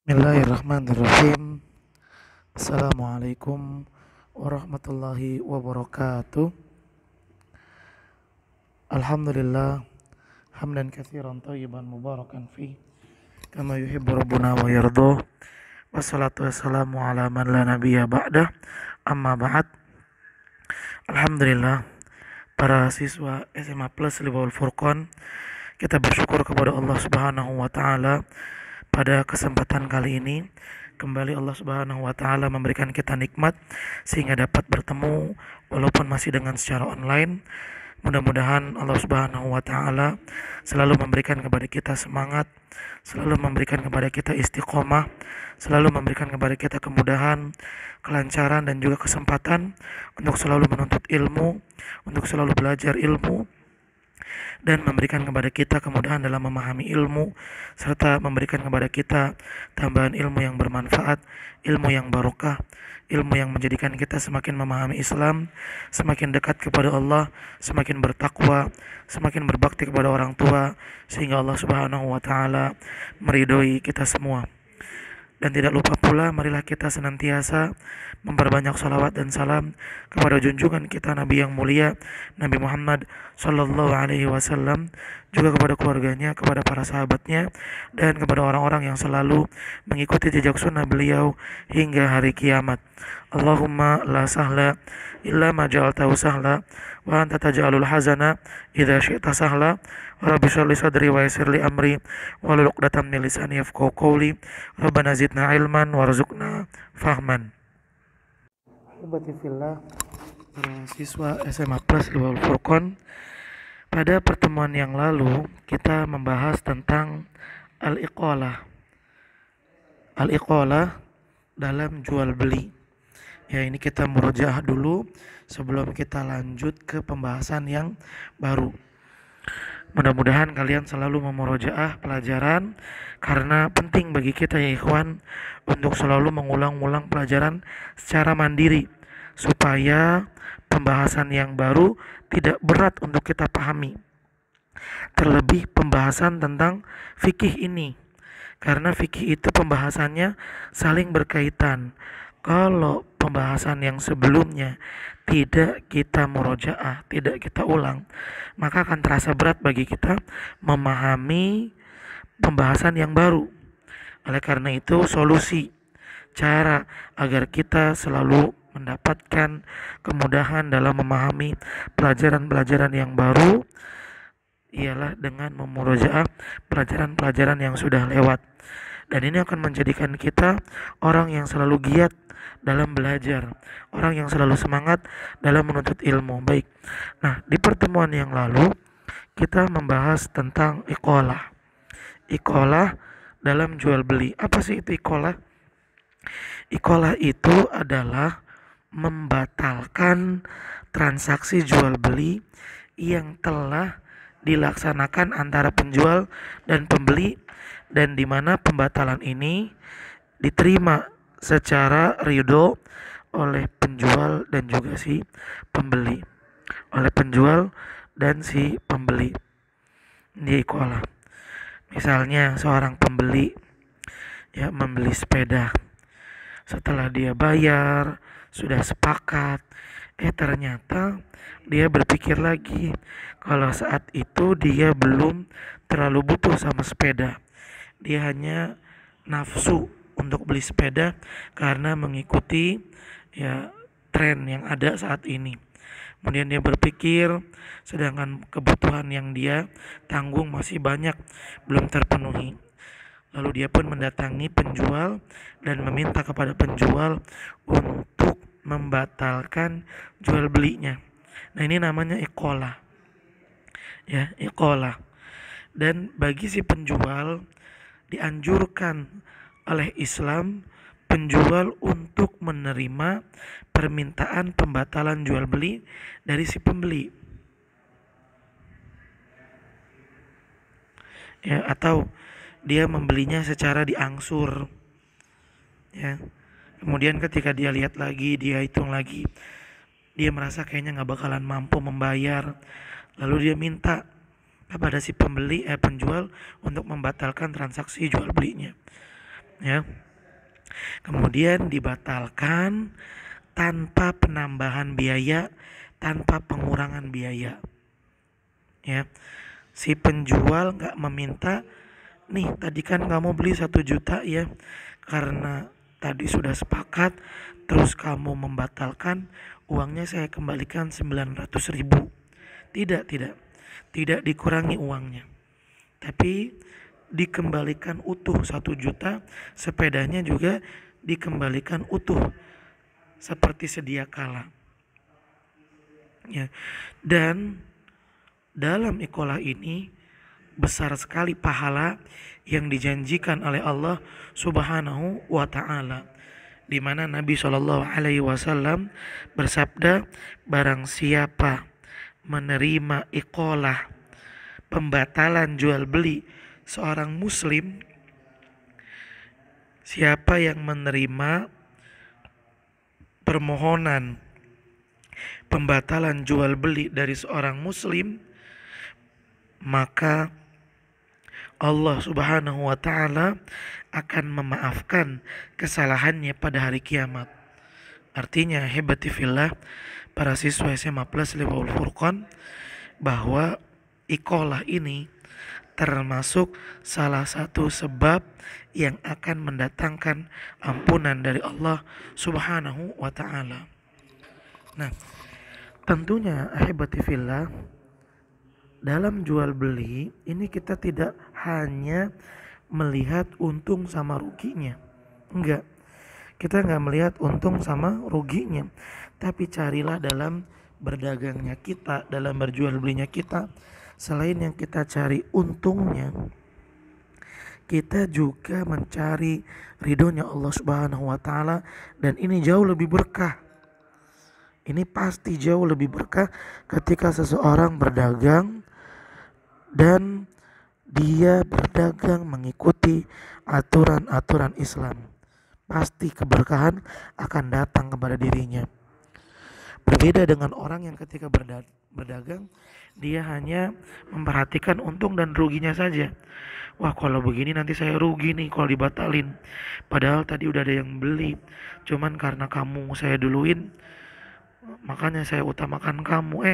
Bismillahirrahmanirrahim. Assalamualaikum warahmatullahi wabarakatuh. Alhamdulillah hamdan katsiran thayyiban mubarakan fi kama yuhibbu rabbuna wa yardah. Wassalatu wassalamu ala man la nabiyya ba'dah. Amma ba'd. Alhamdulillah para siswa SMA Plus Liwaul Furqan, kita bersyukur kepada Allah Subhanahu wa taala pada kesempatan kali ini. Kembali Allah Subhanahu wa taala memberikan kita nikmat sehingga dapat bertemu walaupun masih dengan secara online. Mudah-mudahan Allah Subhanahu wa taala selalu memberikan kepada kita semangat, selalu memberikan kepada kita istiqomah, selalu memberikan kepada kita kemudahan, kelancaran dan juga kesempatan untuk selalu menuntut ilmu, untuk selalu belajar ilmu, dan memberikan kepada kita kemudahan dalam memahami ilmu, serta memberikan kepada kita tambahan ilmu yang bermanfaat, ilmu yang barokah, ilmu yang menjadikan kita semakin memahami Islam, semakin dekat kepada Allah, semakin bertakwa, semakin berbakti kepada orang tua, sehingga Allah Subhanahu wa taala meridhoi kita semua. Dan tidak lupa pula, marilah kita senantiasa memperbanyak salawat dan salam kepada junjungan kita Nabi yang mulia, Nabi Muhammad Sallallahu Alaihi Wasallam, juga kepada keluarganya, kepada para sahabatnya, dan kepada orang-orang yang selalu mengikuti jejak sunnah beliau hingga hari kiamat. Allahumma la sahla illa ma ja'altahu sahla wa anta taj'alul hazana idza syi'ta sahla. Rabbi shrah li sadri wa yassir li amri wahlul 'uqdatam min lisani yafqahu qawli. Rabbana zidna ilman warzuqna fahman. Ahibati fillah, para siswa SMA Plus Liwaul Furqan, pada pertemuan yang lalu kita membahas tentang al-iqalah. Al-iqalah dalam jual beli. Ya, ini kita murojaah dulu sebelum kita lanjut ke pembahasan yang baru. Mudah-mudahan kalian selalu memurojaah pelajaran, karena penting bagi kita ya ikhwan untuk selalu mengulang-ulang pelajaran secara mandiri supaya pembahasan yang baru tidak berat untuk kita pahami. Terlebih pembahasan tentang fikih ini, karena fikih itu pembahasannya saling berkaitan. Kalau pembahasan yang sebelumnya tidak kita murojaah, tidak kita ulang, maka akan terasa berat bagi kita memahami pembahasan yang baru. Oleh karena itu, solusi cara agar kita selalu mendapatkan kemudahan dalam memahami pelajaran-pelajaran yang baru ialah dengan memurojaah pelajaran-pelajaran yang sudah lewat. Dan ini akan menjadikan kita orang yang selalu giat dalam belajar, orang yang selalu semangat dalam menuntut ilmu. Baik. Nah, di pertemuan yang lalu kita membahas tentang iqalah. Iqalah dalam jual beli. Apa sih itu iqalah? Iqalah itu adalah membatalkan transaksi jual beli yang telah dilaksanakan antara penjual dan pembeli, dan di mana pembatalan ini diterima secara ridho oleh penjual dan juga si pembeli, oleh penjual dan si pembeli. Dia iqalah. Misalnya seorang pembeli ya membeli sepeda, setelah dia bayar sudah sepakat, ternyata dia berpikir lagi kalau saat itu dia belum terlalu butuh sama sepeda, dia hanya nafsu untuk beli sepeda karena mengikuti ya tren yang ada saat ini. Kemudian dia berpikir sedangkan kebutuhan yang dia tanggung masih banyak, belum terpenuhi. Lalu dia pun mendatangi penjual dan meminta kepada penjual untuk membatalkan jual belinya. Nah, ini namanya iqalah. Ya, iqalah. Dan bagi si penjual dianjurkan oleh Islam penjual untuk menerima permintaan pembatalan jual beli dari si pembeli. Ya, atau dia membelinya secara diangsur. Ya. Kemudian ketika dia lihat lagi, dia hitung lagi, dia merasa kayaknya nggak bakalan mampu membayar. Lalu dia minta kepada si penjual untuk membatalkan transaksi jual belinya. ya. Kemudian dibatalkan tanpa penambahan biaya, tanpa pengurangan biaya, ya. Si penjual nggak meminta, nih tadi kan kamu beli 1 juta ya, karena tadi sudah sepakat, terus kamu membatalkan, uangnya saya kembalikan 900.000. Tidak dikurangi uangnya, tapi dikembalikan utuh 1 juta, sepedanya juga dikembalikan utuh seperti sedia kala, ya. Dan dalam iqalah ini besar sekali pahala yang dijanjikan oleh Allah Subhanahu wa taala, di mana Nabi Shallallahu alaihi wasallam bersabda, barang siapa menerima iqalah, pembatalan jual beli seorang muslim, siapa yang menerima permohonan pembatalan jual beli dari seorang muslim, maka Allah Subhanahu wa taala akan memaafkan kesalahannya pada hari kiamat. Artinya hebati fillah para siswa SMA Plus Liwaul Furqan, bahwa iqalah ini termasuk salah satu sebab yang akan mendatangkan ampunan dari Allah Subhanahu wa taala. Nah, tentunya ahibati fillah, dalam jual beli ini kita tidak hanya melihat untung sama ruginya. Enggak. Kita enggak melihat untung sama ruginya, tapi carilah dalam berdagangnya kita, dalam berjual belinya kita, selain yang kita cari untungnya, kita juga mencari ridhonya Allah Subhanahu wa taala, dan ini jauh lebih berkah. Ini pasti jauh lebih berkah ketika seseorang berdagang dan dia berdagang mengikuti aturan-aturan Islam. Pasti keberkahan akan datang kepada dirinya. Berbeda dengan orang yang ketika berdagang, dia hanya memperhatikan untung dan ruginya saja. Wah, kalau begini nanti saya rugi nih kalau dibatalin. Padahal tadi udah ada yang beli. Cuman karena kamu saya duluin, makanya saya utamakan kamu,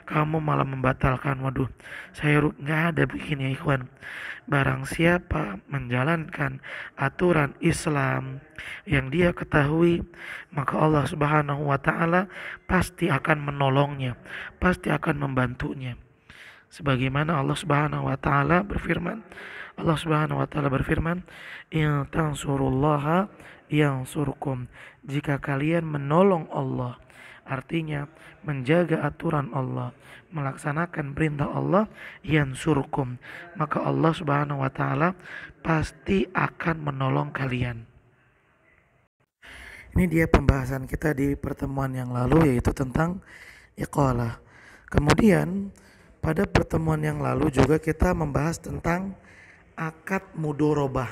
kamu malah membatalkan. Waduh, saya nggak ada begini ya ikhwan. Barang siapa menjalankan aturan Islam yang dia ketahui, maka Allah Subhanahu wa taala pasti akan menolongnya, pasti akan membantunya. Sebagaimana Allah Subhanahu wa taala berfirman, in tansurullaha yansurkum, jika kalian menolong Allah, artinya menjaga aturan Allah, melaksanakan perintah Allah, yansurkum, maka Allah Subhanahu wa taala pasti akan menolong kalian. Ini dia pembahasan kita di pertemuan yang lalu, yaitu tentang iqalah. Kemudian pada pertemuan yang lalu juga kita membahas tentang akad mudorobah,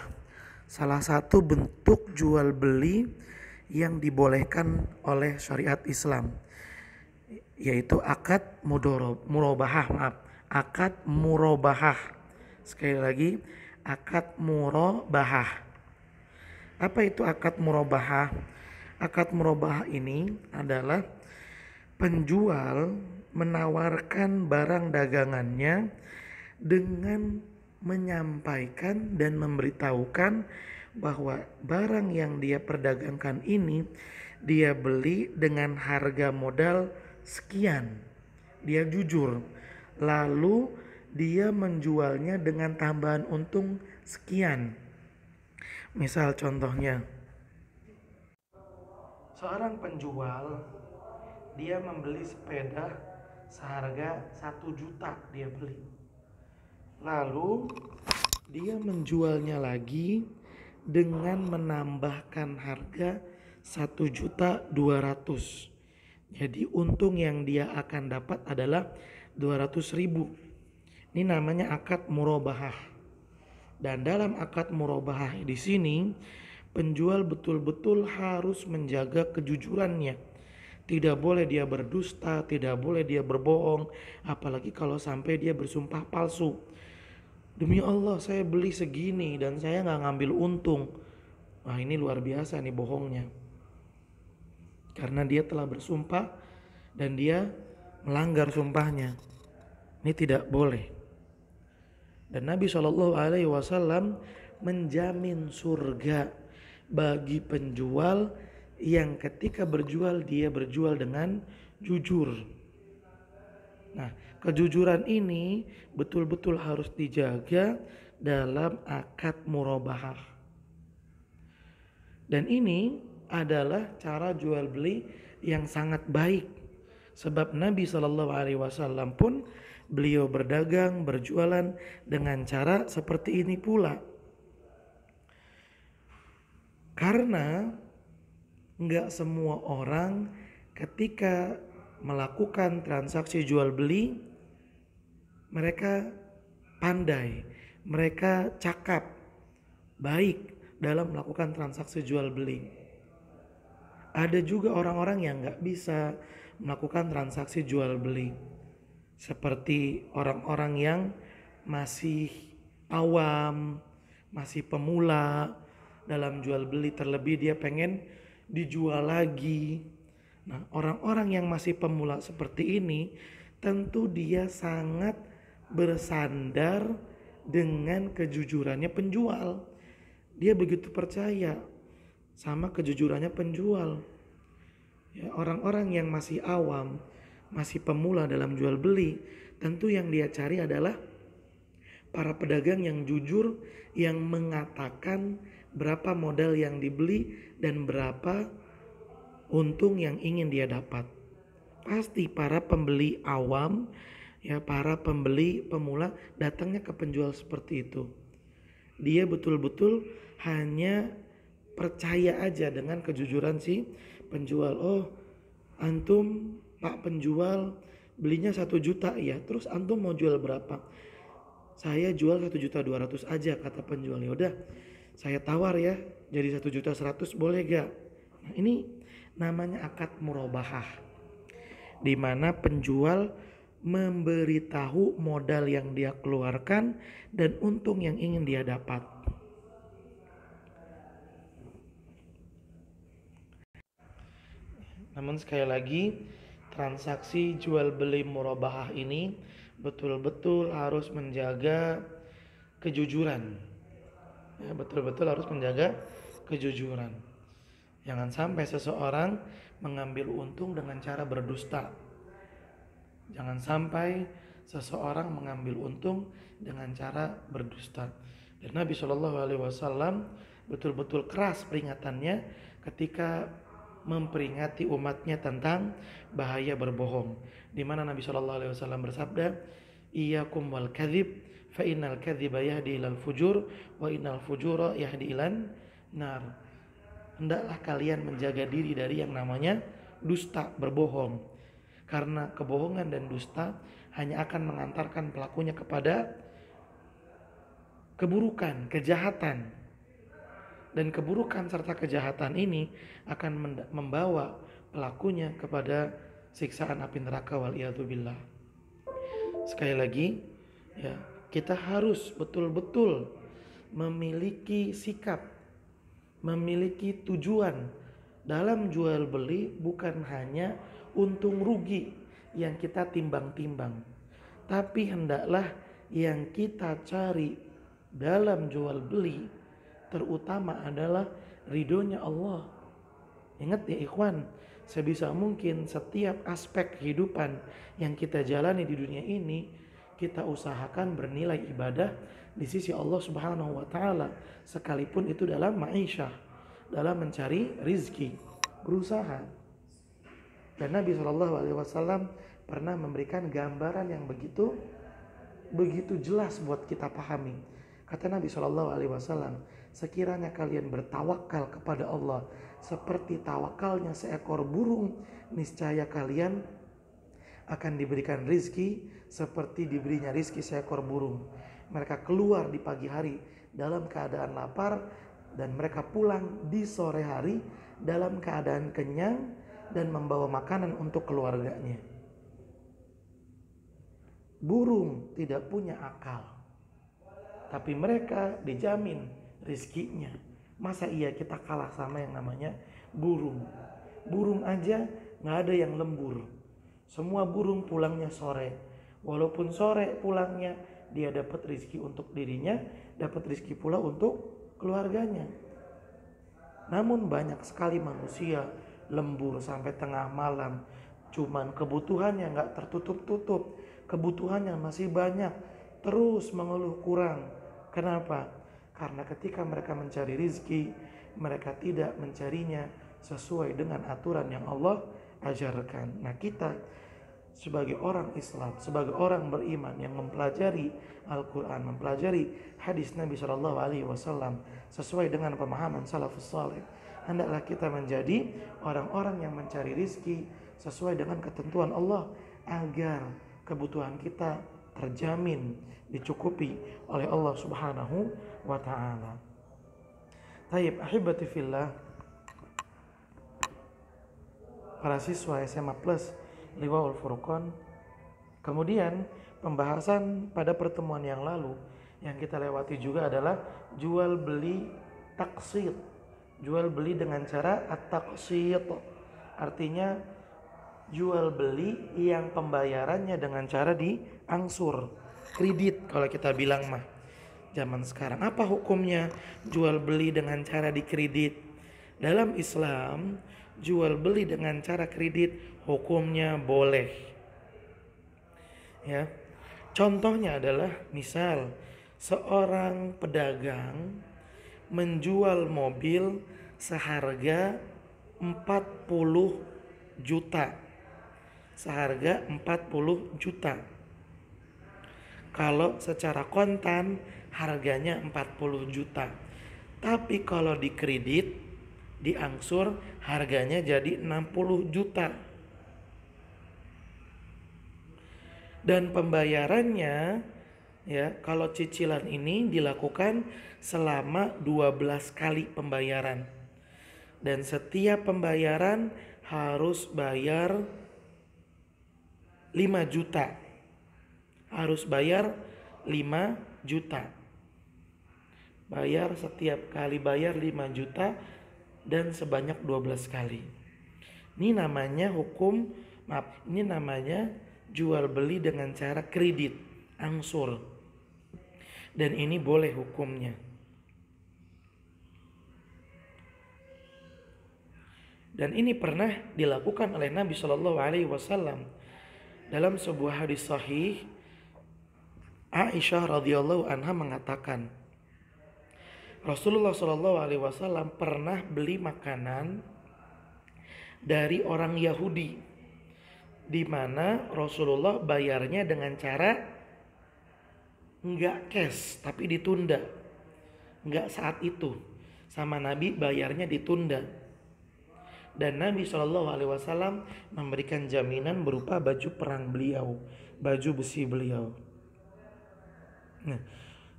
salah satu bentuk jual beli yang dibolehkan oleh syariat Islam, yaitu akad akad murobahah. Sekali lagi, akad murobahah. Apa itu akad murobahah? Akad murobahah ini adalah penjual menawarkan barang dagangannya dengan menyampaikan dan memberitahukan bahwa barang yang dia perdagangkan ini dia beli dengan harga modal sekian. Dia jujur, lalu dia menjualnya dengan tambahan untung sekian. Misal contohnya, seorang penjual dia membeli sepeda seharga 1 juta, dia beli. Lalu dia menjualnya lagi dengan menambahkan harga 1.200.000. Jadi untung yang dia akan dapat adalah 200.000. Ini namanya akad murobahah. Dan dalam akad murobahah di sini, penjual betul-betul harus menjaga kejujurannya. Tidak boleh dia berdusta, tidak boleh dia berbohong, apalagi kalau sampai dia bersumpah palsu. Demi Allah saya beli segini dan saya nggak ngambil untung. Wah, ini luar biasa nih bohongnya. Karena dia telah bersumpah dan dia melanggar sumpahnya. Ini tidak boleh. Dan Nabi SAW menjamin surga bagi penjual yang ketika berjual dia berjual dengan jujur. Nah, kejujuran ini betul-betul harus dijaga dalam akad murabahah. Dan ini adalah cara jual beli yang sangat baik. Sebab Nabi SAW pun beliau berdagang, berjualan dengan cara seperti ini pula. Karena nggak semua orang ketika melakukan transaksi jual beli mereka pandai, mereka cakap, baik dalam melakukan transaksi jual beli. Ada juga orang-orang yang nggak bisa melakukan transaksi jual beli, seperti orang-orang yang masih awam, masih pemula dalam jual beli, terlebih dia pengen dijual lagi. Nah, orang-orang yang masih pemula seperti ini tentu dia sangat bersandar dengan kejujurannya penjual. Dia begitu percaya sama kejujurannya penjual. Ya, orang-orang yang masih awam, masih pemula dalam jual beli, tentu yang dia cari adalah para pedagang yang jujur, yang mengatakan berapa modal yang dibeli dan berapa untung yang ingin dia dapat. Pasti para pembeli awam, ya para pembeli pemula datangnya ke penjual seperti itu. Dia betul-betul hanya percaya aja dengan kejujuran si penjual. Oh, antum Pak penjual belinya 1 juta ya, terus antum mau jual berapa? Saya jual 1.200.000 aja, kata penjual. Ya udah, saya tawar ya, jadi 1.100.000 boleh gak? Nah, ini namanya akad murabahah, di mana penjual memberitahu modal yang dia keluarkan dan untung yang ingin dia dapat. Namun sekali lagi, transaksi jual beli murabahah ini betul-betul harus menjaga kejujuran. Ya, betul-betul harus menjaga kejujuran. Jangan sampai seseorang mengambil untung dengan cara berdusta. Jangan sampai seseorang mengambil untung dengan cara berdusta. Dan Nabi SAW betul-betul keras peringatannya ketika memperingati umatnya tentang bahaya berbohong. Di mana Nabi SAW bersabda, "Iyyakum wal kadzib, fa innal kadziba yahdi ilal fujur, wa innal fujura yahdi ilan nar." Hendaklah kalian menjaga diri dari yang namanya dusta, berbohong. Karena kebohongan dan dusta hanya akan mengantarkan pelakunya kepada keburukan, kejahatan. Dan keburukan serta kejahatan ini akan membawa pelakunya kepada siksaan api neraka, waliyadzubillah. Sekali lagi, ya, kita harus betul-betul memiliki sikap, memiliki tujuan dalam jual beli, bukan hanya untung rugi yang kita timbang-timbang, tapi hendaklah yang kita cari dalam jual beli terutama adalah ridhonya Allah. Ingat ya ikhwan, sebisa mungkin setiap aspek kehidupan yang kita jalani di dunia ini kita usahakan bernilai ibadah di sisi Allah Subhanahu wa taala, sekalipun itu dalam ma'isyah, dalam mencari rizki, berusaha. Dan Nabi SAW pernah memberikan gambaran yang begitu jelas buat kita pahami. Kata Nabi SAW, sekiranya kalian bertawakal kepada Allah seperti tawakalnya seekor burung, niscaya kalian akan diberikan rizki seperti diberinya rizki seekor burung. Mereka keluar di pagi hari dalam keadaan lapar dan mereka pulang di sore hari dalam keadaan kenyang dan membawa makanan untuk keluarganya. Burung tidak punya akal, tapi mereka dijamin rizkinya. Masa iya kita kalah sama yang namanya burung? Burung aja nggak ada yang lembur. Semua burung pulangnya sore. Walaupun sore pulangnya, dia dapat rezeki untuk dirinya, dapat rezeki pula untuk keluarganya. Namun banyak sekali manusia lembur sampai tengah malam. Cuman kebutuhannya nggak tertutup-tutup. Kebutuhannya masih banyak. Terus mengeluh kurang. Kenapa? Karena ketika mereka mencari rezeki, mereka tidak mencarinya sesuai dengan aturan yang Allah ajarkan. Nah, kita sebagai orang Islam, sebagai orang beriman yang mempelajari Al-Quran, mempelajari hadis Nabi Shallallahu Alaihi Wasallam sesuai dengan pemahaman salafus saleh, hendaklah kita menjadi orang-orang yang mencari rizki sesuai dengan ketentuan Allah agar kebutuhan kita terjamin, dicukupi oleh Allah Subhanahu wa Ta'ala. Tayyib, ahibati fillah, para siswa SMA Plus Liwaul Furqan. Kemudian pembahasan pada pertemuan yang lalu yang kita lewati juga adalah jual beli taqsid. Jual beli dengan cara at-taqsid. Artinya jual beli yang pembayarannya dengan cara diangsur, kredit kalau kita bilang mah zaman sekarang. Apa hukumnya jual beli dengan cara dikredit? Dalam Islam, jual beli dengan cara kredit hukumnya boleh. Ya. Contohnya adalah misal seorang pedagang menjual mobil seharga 40 juta. Seharga 40 juta. Kalau secara kontan harganya 40 juta. Tapi kalau dikredit, diangsur, harganya jadi 60 juta. Dan pembayarannya, ya, kalau cicilan ini dilakukan selama 12 kali pembayaran. Dan setiap pembayaran harus bayar 5 juta. Harus bayar 5 juta. Bayar setiap kali bayar 5 juta dan sebanyak 12 kali. Ini namanya ini namanya jual beli dengan cara kredit, angsur. Dan ini boleh hukumnya. Dan ini pernah dilakukan oleh Nabi Shallallahu Alaihi Wasallam dalam sebuah hadis sahih. Aisyah radhiyallahu anha mengatakan, Rasulullah Shallallahu Alaihi Wasallam pernah beli makanan dari orang Yahudi, di mana Rasulullah bayarnya dengan cara nggak cash tapi ditunda, nggak saat itu. Sama Nabi bayarnya ditunda. Dan Nabi Shallallahu Alaihi Wasallam memberikan jaminan berupa baju perang beliau, baju besi beliau. Nah,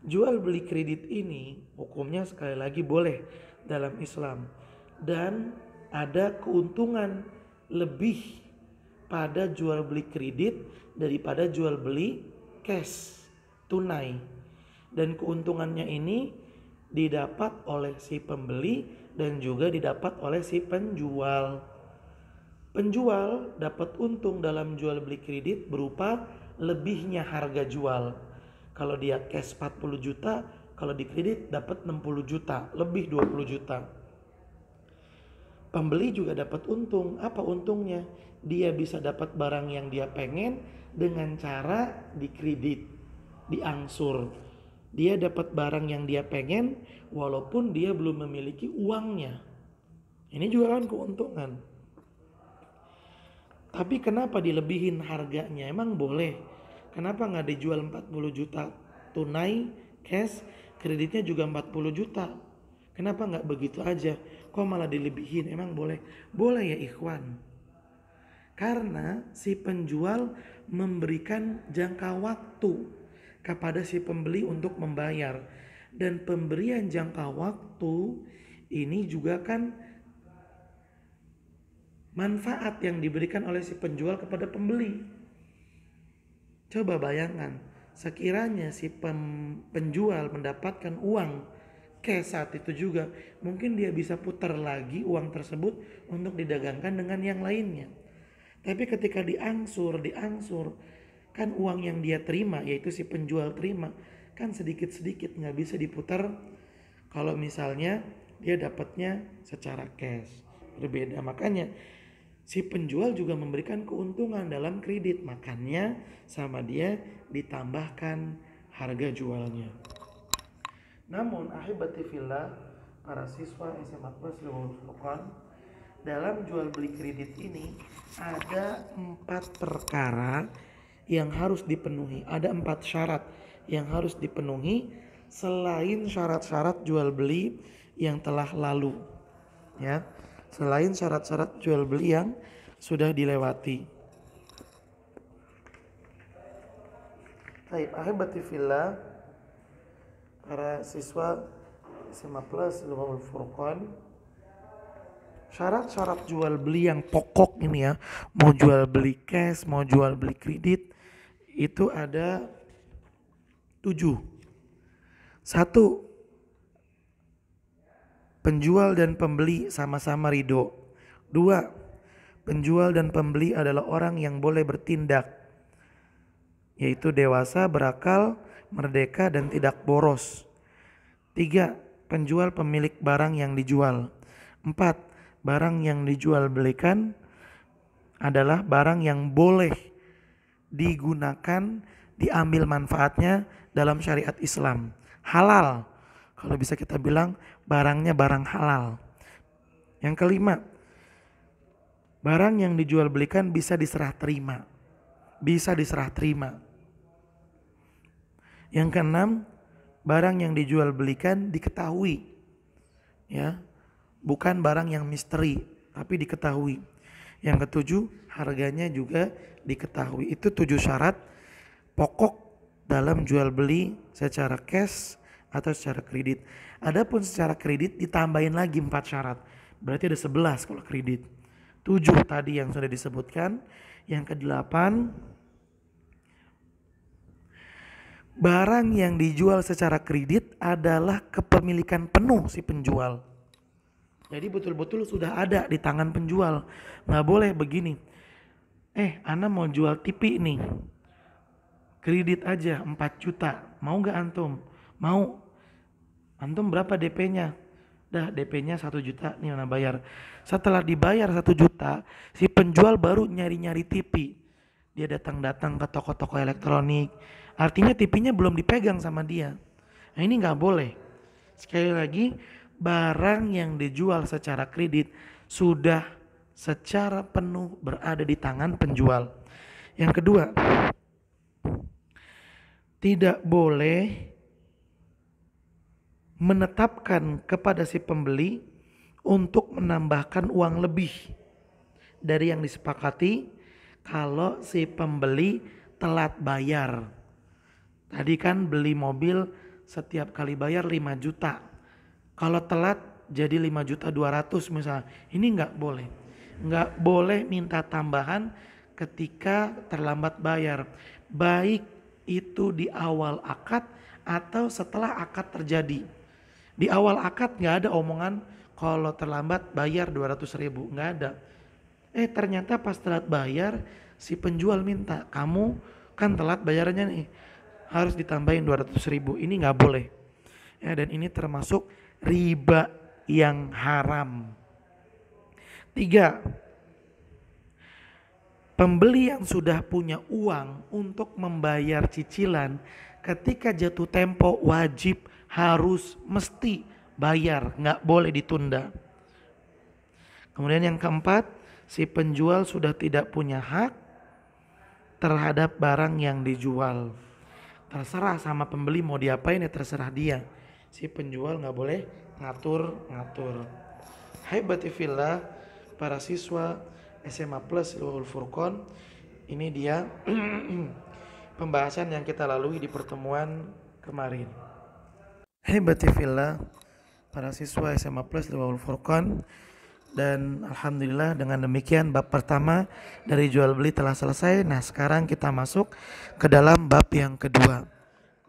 jual beli kredit ini hukumnya sekali lagi boleh dalam Islam. Dan ada keuntungan lebih pada jual beli kredit daripada jual beli cash, tunai. Dan keuntungannya ini didapat oleh si pembeli dan juga didapat oleh si penjual. Penjual dapat untung dalam jual beli kredit berupa lebihnya harga jual. Kalau dia cash 40 juta, kalau di kredit dapat 60 juta, lebih 20 juta. Pembeli juga dapat untung. Apa untungnya? Dia bisa dapat barang yang dia pengen dengan cara dikredit, diangsur. Dia dapat barang yang dia pengen walaupun dia belum memiliki uangnya. Ini juga kan keuntungan. Tapi kenapa dilebihin harganya? Emang boleh. Kenapa nggak dijual 40 juta tunai, cash, kreditnya juga 40 juta? Kenapa nggak begitu aja? Kok malah dilebihin? Emang boleh? Boleh ya ikhwan. Karena si penjual memberikan jangka waktu kepada si pembeli untuk membayar. Dan pemberian jangka waktu ini juga kan manfaat yang diberikan oleh si penjual kepada pembeli. Coba bayangkan, sekiranya si penjual mendapatkan uang cash saat itu juga, mungkin dia bisa putar lagi uang tersebut untuk didagangkan dengan yang lainnya. Tapi ketika diangsur, kan uang yang dia terima, yaitu si penjual terima, kan sedikit-sedikit nggak bisa diputar kalau misalnya dia dapatnya secara cash. Berbeda, makanya si penjual juga memberikan keuntungan dalam kredit, makanya sama dia ditambahkan harga jualnya. Namun ahibati fillah, para siswa SMA Plus Lubul Furqan, dalam jual beli kredit ini ada 4 perkara yang harus dipenuhi, ada 4 syarat yang harus dipenuhi selain syarat-syarat jual beli yang telah lalu, ya, selain syarat-syarat jual beli yang sudah dilewati. Baik, ahibati fillah, para siswa SMA Plus Lubul Furqan, syarat-syarat jual beli yang pokok ini ya, mau jual beli cash, mau jual beli kredit, itu ada 7. 1. Penjual dan pembeli sama-sama ridho. 2. Penjual dan pembeli adalah orang yang boleh bertindak, yaitu dewasa, berakal, merdeka, dan tidak boros. 3. Penjual pemilik barang yang dijual. 4. Barang yang dijual belikan adalah barang yang boleh digunakan, diambil manfaatnya dalam syariat Islam. Halal. Kalau bisa kita bilang barangnya barang halal. Yang kelima, barang yang dijual belikan bisa diserah terima. Bisa diserah terima. Yang keenam, barang yang dijual belikan diketahui, ya, bukan barang yang misteri, tapi diketahui. Yang ketujuh, harganya juga diketahui. Itu 7 syarat pokok dalam jual beli secara cash atau secara kredit. Adapun secara kredit ditambahin lagi 4 syarat. Berarti ada 11 kalau kredit. 7 tadi yang sudah disebutkan. Yang ke-8, barang yang dijual secara kredit adalah kepemilikan penuh si penjual. Jadi betul-betul sudah ada di tangan penjual. Nggak boleh begini, Ana mau jual TV nih, kredit aja 4 juta, mau gak antum? Mau. Antum berapa DP-nya? Dah, DP-nya 1 juta nih Ana bayar. Setelah dibayar 1 juta, si penjual baru nyari-nyari TV. Dia datang-datang ke toko-toko elektronik. Artinya TV-nya belum dipegang sama dia. Nah, ini gak boleh. Sekali lagi, barang yang dijual secara kredit sudah secara penuh berada di tangan penjual. Yang kedua, tidak boleh menetapkan kepada si pembeli untuk menambahkan uang lebih dari yang disepakati kalau si pembeli telat bayar. Tadi kan beli mobil setiap kali bayar 5 juta. Kalau telat jadi 5.200.000 misalnya. Ini nggak boleh. Nggak boleh minta tambahan ketika terlambat bayar. Baik itu di awal akad atau setelah akad terjadi. Di awal akad nggak ada omongan kalau terlambat bayar 200.000, nggak ada. Ternyata pas telat bayar si penjual minta, kamu kan telat bayarnya nih, harus ditambahin 200.000. Ini nggak boleh. Ya, dan ini termasuk riba yang haram. 3. Pembeli yang sudah punya uang untuk membayar cicilan ketika jatuh tempo wajib, harus, mesti bayar, nggak boleh ditunda. Kemudian yang keempat, si penjual sudah tidak punya hak terhadap barang yang dijual. Terserah sama pembeli mau diapain, ya terserah dia. Si penjual nggak boleh ngatur-ngatur. Haibati fillah, para siswa SMA Plus Lubul Furqan, ini dia pembahasan yang kita lalui di pertemuan kemarin. Haibati fillah, para siswa SMA Plus Lubul Furqan, dan alhamdulillah dengan demikian bab pertama dari jual beli telah selesai. Nah, sekarang kita masuk ke dalam bab yang kedua.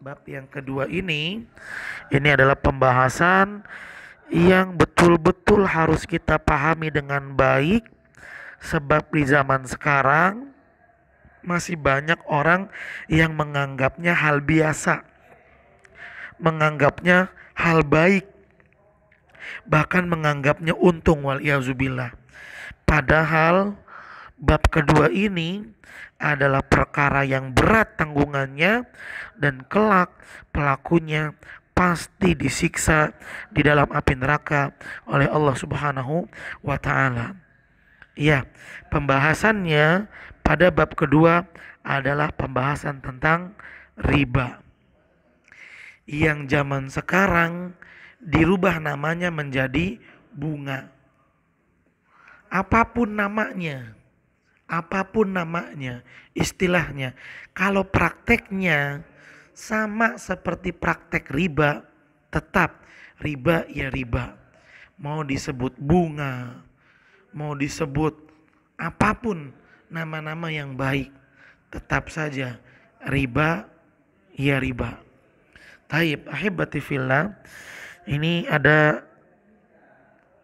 bab yang kedua ini adalah pembahasan yang betul-betul harus kita pahami dengan baik, sebab di zaman sekarang masih banyak orang yang menganggapnya hal biasa, menganggapnya hal baik, bahkan menganggapnya untung wal-iazubillah. Padahal bab kedua ini adalah perkara yang berat tanggungannya dan kelak pelakunya pasti disiksa di dalam api neraka oleh Allah Subhanahu wa taala. Ya, pembahasannya pada bab kedua adalah pembahasan tentang riba. Yang zaman sekarang dirubah namanya menjadi bunga. Apapun namanya, istilahnya, kalau prakteknya sama seperti praktek riba, tetap riba ya riba. Mau disebut bunga, mau disebut apapun nama-nama yang baik, tetap saja riba ya riba. Taib ahibati fillah, ini ada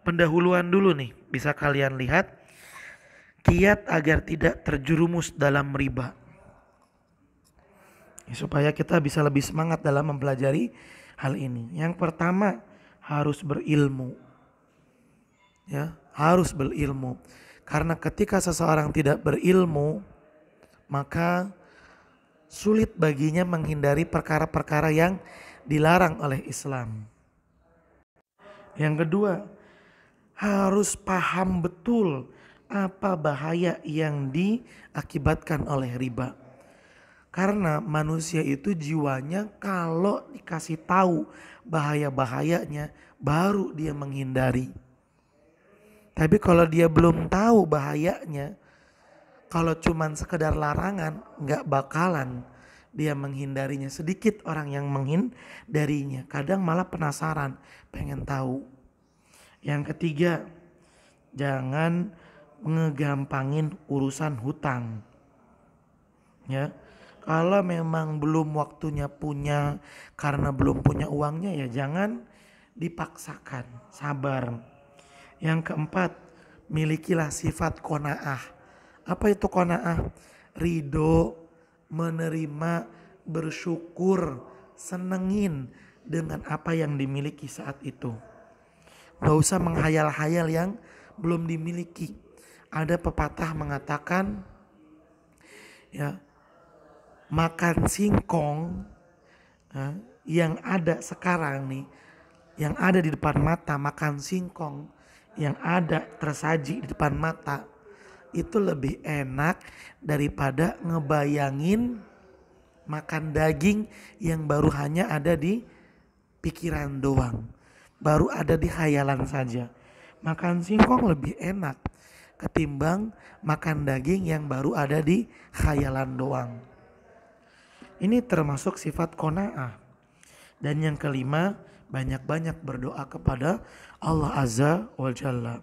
pendahuluan dulu nih, bisa kalian lihat kiat agar tidak terjerumus dalam riba. Supaya kita bisa lebih semangat dalam mempelajari hal ini. Yang pertama, harus berilmu. Ya, harus berilmu. Karena ketika seseorang tidak berilmu, maka sulit baginya menghindari perkara-perkara yang dilarang oleh Islam. Yang kedua, harus paham betul apa bahaya yang diakibatkan oleh riba. Karena manusia itu jiwanya kalau dikasih tahu bahaya-bahayanya baru dia menghindari. Tapi kalau dia belum tahu bahayanya, kalau cuman sekedar larangan, nggak bakalan dia menghindarinya. Sedikit orang yang menghindarinya. Kadang malah penasaran, pengen tahu. Yang ketiga, jangan ngegampangin urusan hutang. Ya, kalau memang belum waktunya punya karena belum punya uangnya, ya jangan dipaksakan, sabar. Yang keempat, milikilah sifat qanaah. Apa itu qanaah? Ridho, menerima, bersyukur, senengin dengan apa yang dimiliki saat itu. Gak usah menghayal-hayal yang belum dimiliki. Ada pepatah mengatakan, ya, makan singkong yang ada sekarang nih, yang ada di depan mata, makan singkong yang ada tersaji di depan mata, itu lebih enak daripada ngebayangin makan daging yang baru hanya ada di pikiran doang, baru ada di khayalan saja. Makan singkong lebih enak ketimbang makan daging yang baru ada di khayalan doang. Ini termasuk sifat qanaah. Dan yang kelima, banyak-banyak berdoa kepada Allah Azza wa Jalla.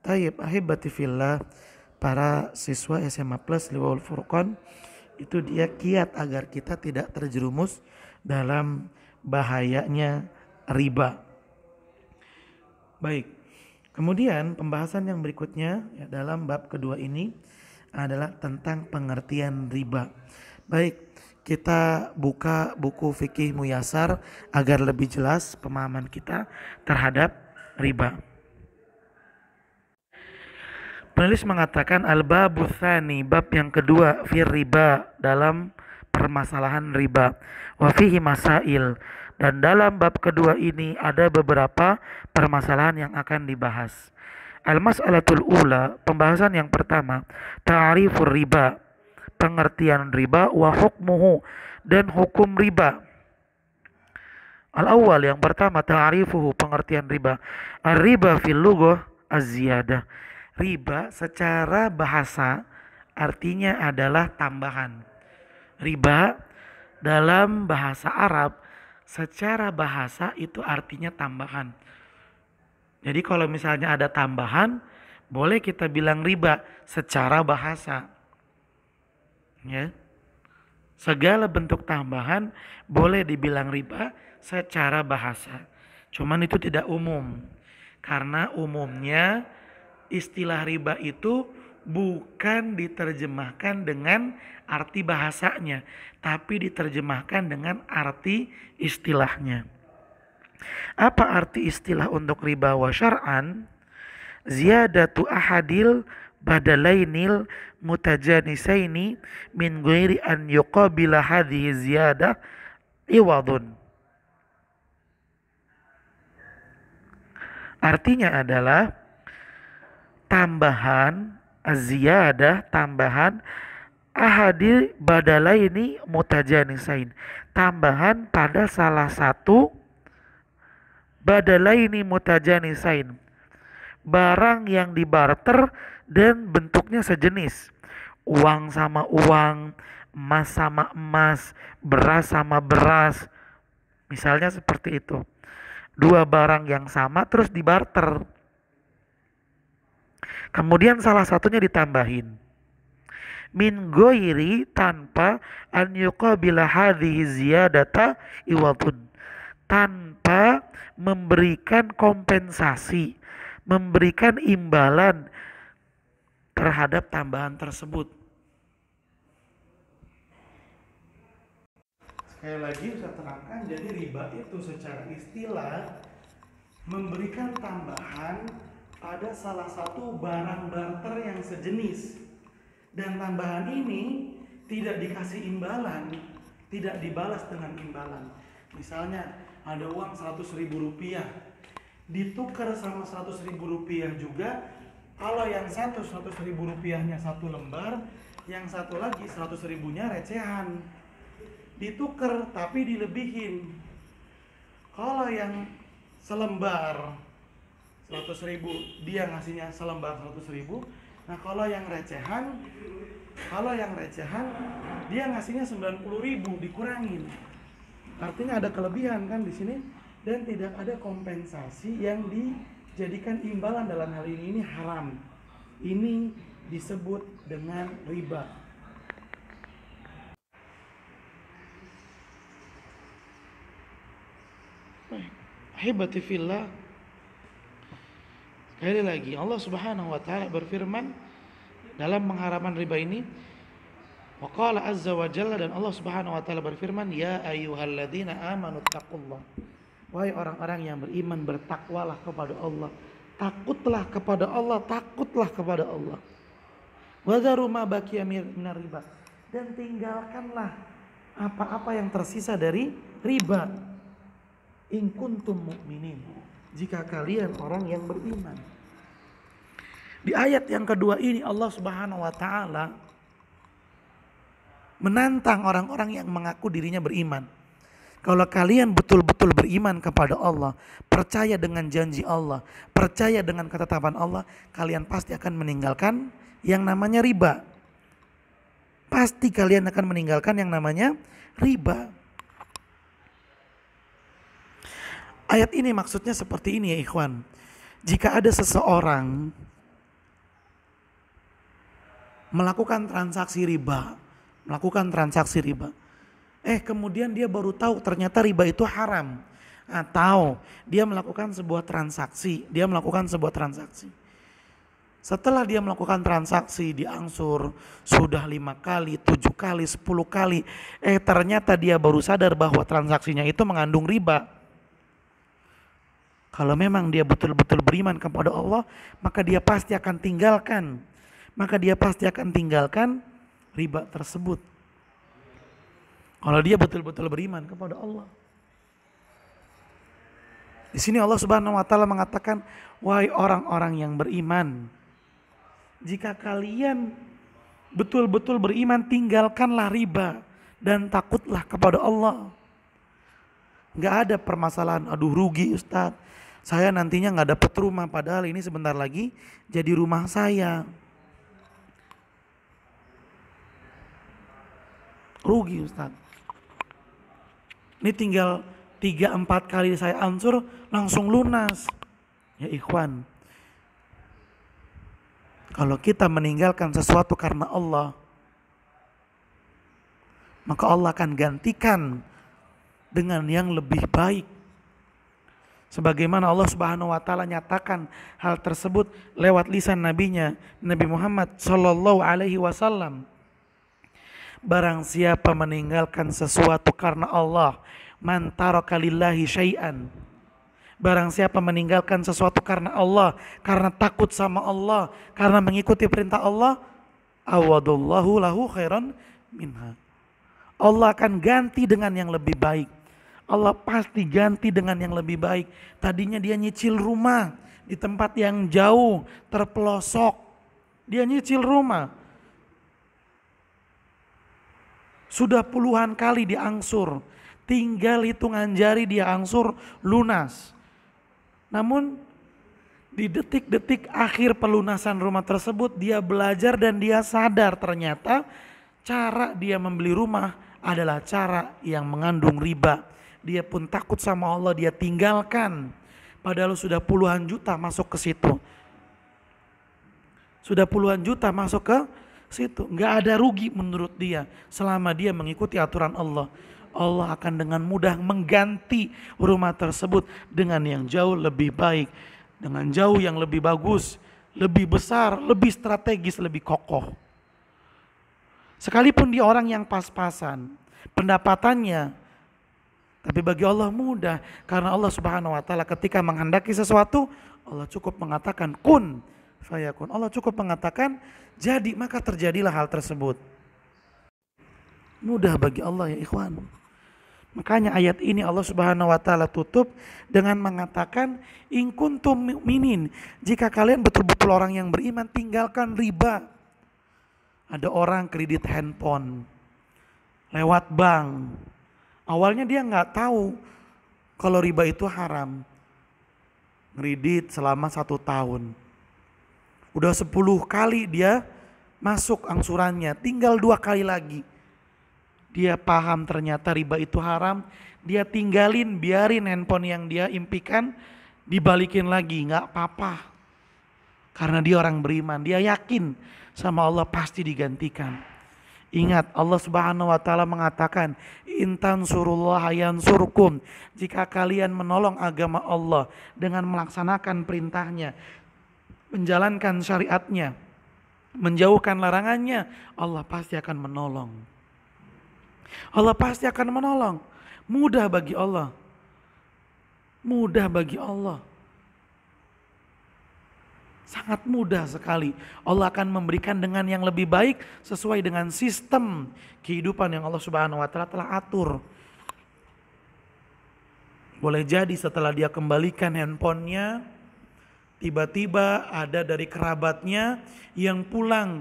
Tayyib ahibati fillah, para siswa SMA Plus Liwaul Furqan, itu dia kiat agar kita tidak terjerumus dalam bahayanya riba. Baik, kemudian pembahasan yang berikutnya ya, dalam bab kedua ini adalah tentang pengertian riba. Baik, kita buka buku fikih Muyasar agar lebih jelas pemahaman kita terhadap riba. Penulis mengatakan al-babu tsani, bab yang kedua, fir riba, dalam permasalahan riba. Wa fihi masail, dan dalam bab kedua ini ada beberapa permasalahan yang akan dibahas. Al-mas'alatul ula, pembahasan yang pertama, ta'rifur riba, pengertian riba, wa hukmuhu, dan hukum riba. Al-awwal, yang pertama, ta'rifuhu, pengertian riba. Ar-riba fil lughah az-ziyadah. Riba secara bahasa artinya adalah tambahan. Riba dalam bahasa Arab secara bahasa itu artinya tambahan. Jadi kalau misalnya ada tambahan, boleh kita bilang riba secara bahasa. Ya. Segala bentuk tambahan boleh dibilang riba secara bahasa. Cuman itu tidak umum. Karena umumnya istilah riba itu bukan diterjemahkan dengan arti bahasanya, tapi diterjemahkan dengan arti istilahnya. Apa arti istilah untuk riba wa syar'an? Ziyadatu ahadil badalainil mutajanisaini min ghairi an yuqabila hadhihi ziyadah iwadun. Artinya adalah tambahan ziyadah, tambahan ahadil badalaini mutajanisain, tambahan pada salah satu badalaini mutajanisain, barang yang dibarter dan bentuknya sejenis. Uang sama uang, emas sama emas, beras sama beras. Misalnya seperti itu. Dua barang yang sama terus dibarter. Kemudian salah satunya ditambahin. Min goiri, tanpa an yuqabila hadhihi ziyadata iwadun. Tanpa memberikan kompensasi, memberikan imbalan terhadap tambahan tersebut. Sekali lagi saya terangkan, jadi riba itu secara istilah memberikan tambahan pada salah satu barang barter yang sejenis, dan tambahan ini tidak dikasih imbalan, tidak dibalas dengan imbalan. Misalnya ada uang 100.000 rupiah ditukar sama 100.000 rupiah juga. Kalau yang satu 100.000 rupiahnya satu lembar, yang satu lagi 100.000-nya recehan, ditukar tapi dilebihin. Kalau yang selembar 100.000 dia ngasihnya selembar 100.000. Nah kalau yang recehan dia ngasihnya 90.000, dikurangin. Artinya ada kelebihan kan di sini, dan tidak ada kompensasi yang dijadikan imbalan. Dalam hal ini haram. Ini disebut dengan riba. Ahibati fillah, sekali lagi Allah Subhanahu wa taala berfirman dalam mengharamkan riba ini. Wa qala azza wa jalla, dan Allah Subhanahu wa taala berfirman, ya ayyuhalladzina amanu taqullah. Wahai orang-orang yang beriman, bertakwalah kepada Allah. Takutlah kepada Allah, takutlah kepada Allah. Wa dharu ma baqiya minar riba, dan tinggalkanlah apa-apa yang tersisa dari riba. In kuntum mu'minin, jika kalian orang yang beriman. Di ayat yang kedua ini Allah Subhanahu wa taala menantang orang-orang yang mengaku dirinya beriman. Kalau kalian betul-betul beriman kepada Allah, percaya dengan janji Allah, percaya dengan ketetapan Allah, kalian pasti akan meninggalkan yang namanya riba. Pasti kalian akan meninggalkan yang namanya riba. Ayat ini maksudnya seperti ini ya ikhwan. Jika ada seseorang melakukan transaksi riba, kemudian dia baru tahu ternyata riba itu haram, atau dia melakukan sebuah transaksi, setelah dia melakukan transaksi diangsur sudah 5 kali, 7 kali, 10 kali, ternyata dia baru sadar bahwa transaksinya itu mengandung riba. Kalau memang dia betul-betul beriman kepada Allah, maka dia pasti akan tinggalkan riba tersebut. Kalau dia betul-betul beriman kepada Allah. Di sini Allah Subhanahu wa taala mengatakan, wahai orang-orang yang beriman, jika kalian betul-betul beriman, tinggalkanlah riba dan takutlah kepada Allah. Gak ada permasalahan, aduh rugi Ustaz, saya nantinya gak dapat rumah, padahal ini sebentar lagi jadi rumah saya. Rugi Ustaz, ini tinggal 3-4 kali saya ansur langsung lunas. Ya ikhwan, kalau kita meninggalkan sesuatu karena Allah, maka Allah akan gantikan dengan yang lebih baik. Sebagaimana Allah Subhanahu wa taala nyatakan hal tersebut lewat lisan nabinya Nabi Muhammad sallallahu alaihi wasallam. Barang siapa meninggalkan sesuatu karena Allah, man taraka lillahi syai'an. Barang siapa meninggalkan sesuatu karena Allah, karena takut sama Allah, karena mengikuti perintah Allah, awadallahu lahu khairan minha. Allah akan ganti dengan yang lebih baik. Allah pasti ganti dengan yang lebih baik. Tadinya dia nyicil rumah di tempat yang jauh, terpelosok. Dia nyicil rumah. Sudah puluhan kali diangsur. Tinggal hitungan jari dia angsur lunas. Namun di detik-detik akhir pelunasan rumah tersebut dia belajar dan dia sadar ternyata cara dia membeli rumah adalah cara yang mengandung riba. Dia pun takut sama Allah, dia tinggalkan. Padahal sudah puluhan juta masuk ke situ. Sudah puluhan juta masuk ke situ. Nggak ada rugi menurut dia selama dia mengikuti aturan Allah. Allah akan dengan mudah mengganti rumah tersebut dengan yang jauh lebih baik. Dengan jauh yang lebih bagus, lebih besar, lebih strategis, lebih kokoh. Sekalipun dia orang yang pas-pasan, pendapatannya, tapi bagi Allah mudah, karena Allah Subhanahu wa taala ketika menghendaki sesuatu, Allah cukup mengatakan kun fayakun. Allah cukup mengatakan jadi, maka terjadilah hal tersebut. Mudah bagi Allah ya ikhwan. Makanya ayat ini Allah Subhanahu wa taala tutup dengan mengatakan in kuntum mu'minin, jika kalian betul-betul orang yang beriman, tinggalkan riba. Ada orang kredit handphone lewat bank. Awalnya dia nggak tahu kalau riba itu haram. Kredit selama 1 tahun. Udah 10 kali dia masuk angsurannya, tinggal 2 kali lagi. Dia paham ternyata riba itu haram, dia tinggalin, biarin handphone yang dia impikan dibalikin lagi, nggak apa-apa. Karena dia orang beriman, dia yakin sama Allah pasti digantikan. Ingat Allah Subhanahu wa taala mengatakan intan surullah yansurkum, jika kalian menolong agama Allah dengan melaksanakan perintahnya, menjalankan syariatnya, menjauhkan larangannya, Allah pasti akan menolong. Allah pasti akan menolong. Mudah bagi Allah. Mudah bagi Allah. Sangat mudah sekali. Allah akan memberikan dengan yang lebih baik sesuai dengan sistem kehidupan yang Allah Subhanahu wa taala telah atur. Boleh jadi setelah dia kembalikan handphonenya, tiba-tiba ada dari kerabatnya yang pulang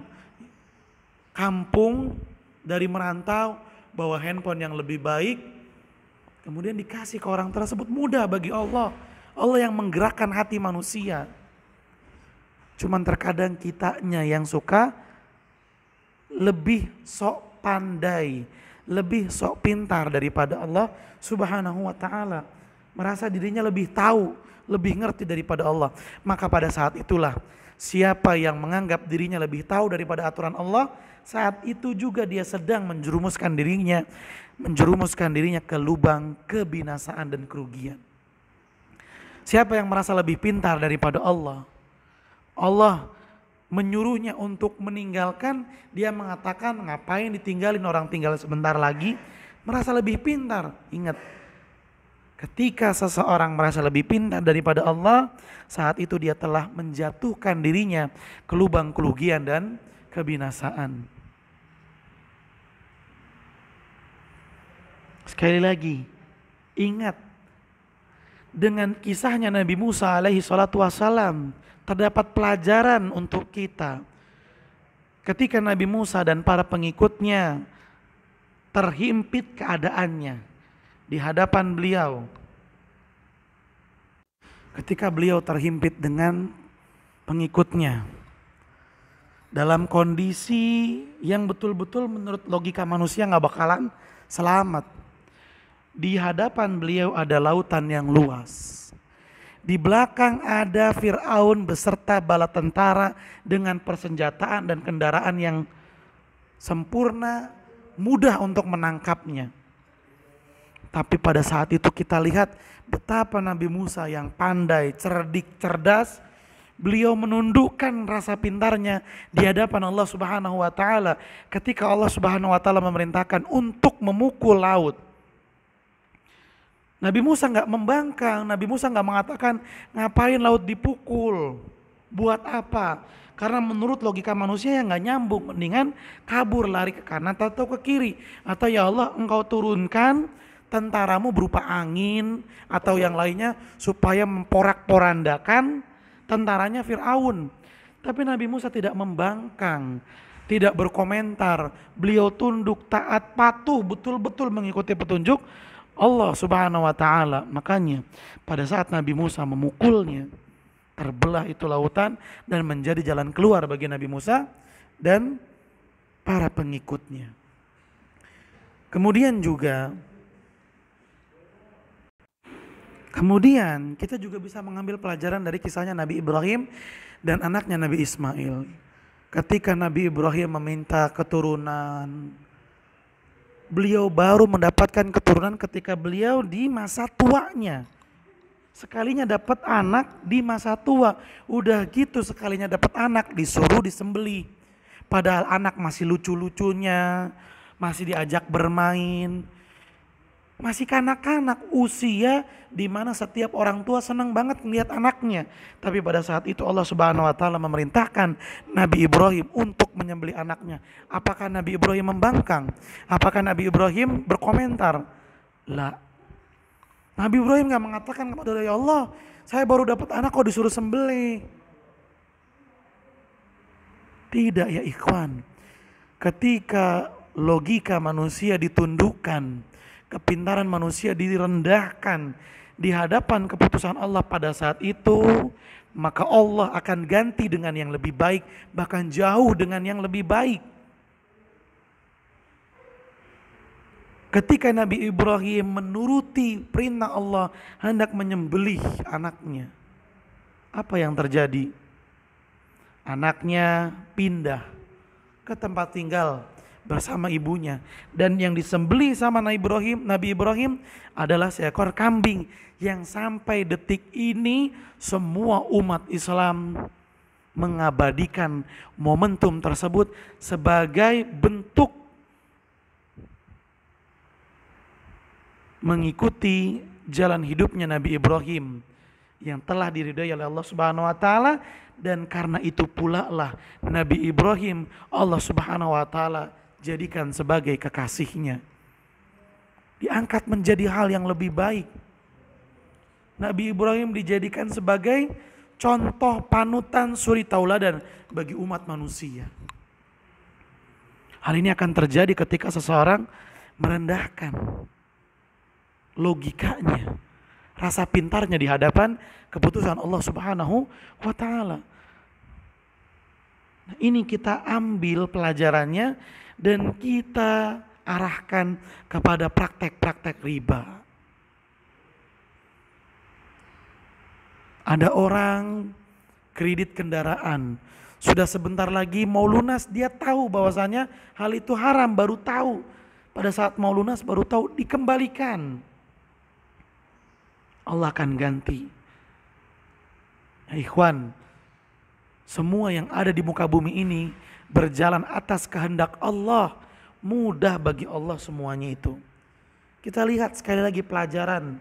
kampung dari merantau bawa handphone yang lebih baik, kemudian dikasih ke orang tersebut. Mudah bagi Allah. Allah yang menggerakkan hati manusia. Cuman terkadang kitanya yang suka lebih sok pandai, lebih sok pintar daripada Allah Subhanahu wa taala. Merasa dirinya lebih tahu, lebih ngerti daripada Allah. Maka pada saat itulah siapa yang menganggap dirinya lebih tahu daripada aturan Allah, saat itu juga dia sedang menjerumuskan dirinya ke lubang kebinasaan dan kerugian. Siapa yang merasa lebih pintar daripada Allah, Allah menyuruhnya untuk meninggalkan, dia mengatakan ngapain ditinggalin, orang tinggal sebentar lagi, merasa lebih pintar. Ingat, ketika seseorang merasa lebih pintar daripada Allah, saat itu dia telah menjatuhkan dirinya ke lubang kerugian dan kebinasaan. Sekali lagi, ingat, dengan kisahnya Nabi Musa alaihi salatu wassalam, terdapat pelajaran untuk kita. Ketika Nabi Musa dan para pengikutnya terhimpit keadaannya di hadapan beliau. Ketika beliau terhimpit dengan pengikutnya dalam kondisi yang betul-betul menurut logika manusia gak bakalan selamat. Di hadapan beliau ada lautan yang luas. Di belakang ada Fir'aun beserta bala tentara dengan persenjataan dan kendaraan yang sempurna, mudah untuk menangkapnya. Tapi pada saat itu kita lihat betapa Nabi Musa yang pandai, cerdik, cerdas, beliau menundukkan rasa pintarnya di hadapan Allah Subhanahu wa taala ketika Allah Subhanahu wa taala memerintahkan untuk memukul laut. Nabi Musa nggak membangkang, Nabi Musa nggak mengatakan ngapain laut dipukul, buat apa? Karena menurut logika manusia yang nggak nyambung, mendingan kabur lari ke kanan atau ke kiri. Atau ya Allah engkau turunkan tentaramu berupa angin atau yang lainnya supaya memporak-porandakan tentaranya Fir'aun. Tapi Nabi Musa tidak membangkang, tidak berkomentar. Beliau tunduk, taat, patuh, betul-betul mengikuti petunjuk Allah Subhanahu wa taala. Makanya pada saat Nabi Musa memukulnya, terbelah itu lautan dan menjadi jalan keluar bagi Nabi Musa dan para pengikutnya. Kemudian kita juga bisa mengambil pelajaran dari kisahnya Nabi Ibrahim dan anaknya Nabi Ismail. Ketika Nabi Ibrahim meminta keturunan, beliau baru mendapatkan keturunan ketika beliau di masa tuanya. Sekalinya dapat anak di masa tua, udah gitu sekalinya dapat anak disuruh disembelih. Padahal anak masih lucu-lucunya, masih diajak bermain, masih kanak-kanak, usia di mana setiap orang tua senang banget melihat anaknya. Tapi pada saat itu Allah Subhanahu wa taala memerintahkan Nabi Ibrahim untuk menyembelih anaknya. Apakah Nabi Ibrahim membangkang? Apakah Nabi Ibrahim berkomentar? La. Nabi Ibrahim enggak mengatakan kepada ya Allah, saya baru dapat anak kok disuruh sembelih. Tidak ya ikhwan. Ketika logika manusia ditundukkan, kepintaran manusia direndahkan di hadapan keputusan Allah pada saat itu, maka Allah akan ganti dengan yang lebih baik, bahkan jauh dengan yang lebih baik. Ketika Nabi Ibrahim menuruti perintah Allah hendak menyembelih anaknya, apa yang terjadi? Anaknya pindah ke tempat tinggal bersama ibunya, dan yang disembelih sama Nabi Ibrahim adalah seekor kambing yang sampai detik ini semua umat Islam mengabadikan momentum tersebut sebagai bentuk mengikuti jalan hidupnya Nabi Ibrahim yang telah diridhai oleh Allah Subhanahu wa taala, dan karena itu pula lah Nabi Ibrahim Allah Subhanahu wa taala jadikan sebagai kekasihnya. Diangkat menjadi hal yang lebih baik. Nabi Ibrahim dijadikan sebagai contoh panutan suri tauladan bagi umat manusia. Hal ini akan terjadi ketika seseorang merendahkan logikanya, rasa pintarnya di hadapan keputusan Allah Subhanahu wa taala. Nah, ini kita ambil pelajarannya dan kita arahkan kepada praktek-praktek riba. Ada orang kredit kendaraan, sudah sebentar lagi mau lunas, dia tahu bahwasanya hal itu haram, baru tahu. Pada saat mau lunas baru tahu, dikembalikan. Allah akan ganti. Ikhwan, semua yang ada di muka bumi ini berjalan atas kehendak Allah. Mudah bagi Allah semuanya itu. Kita lihat sekali lagi pelajaran.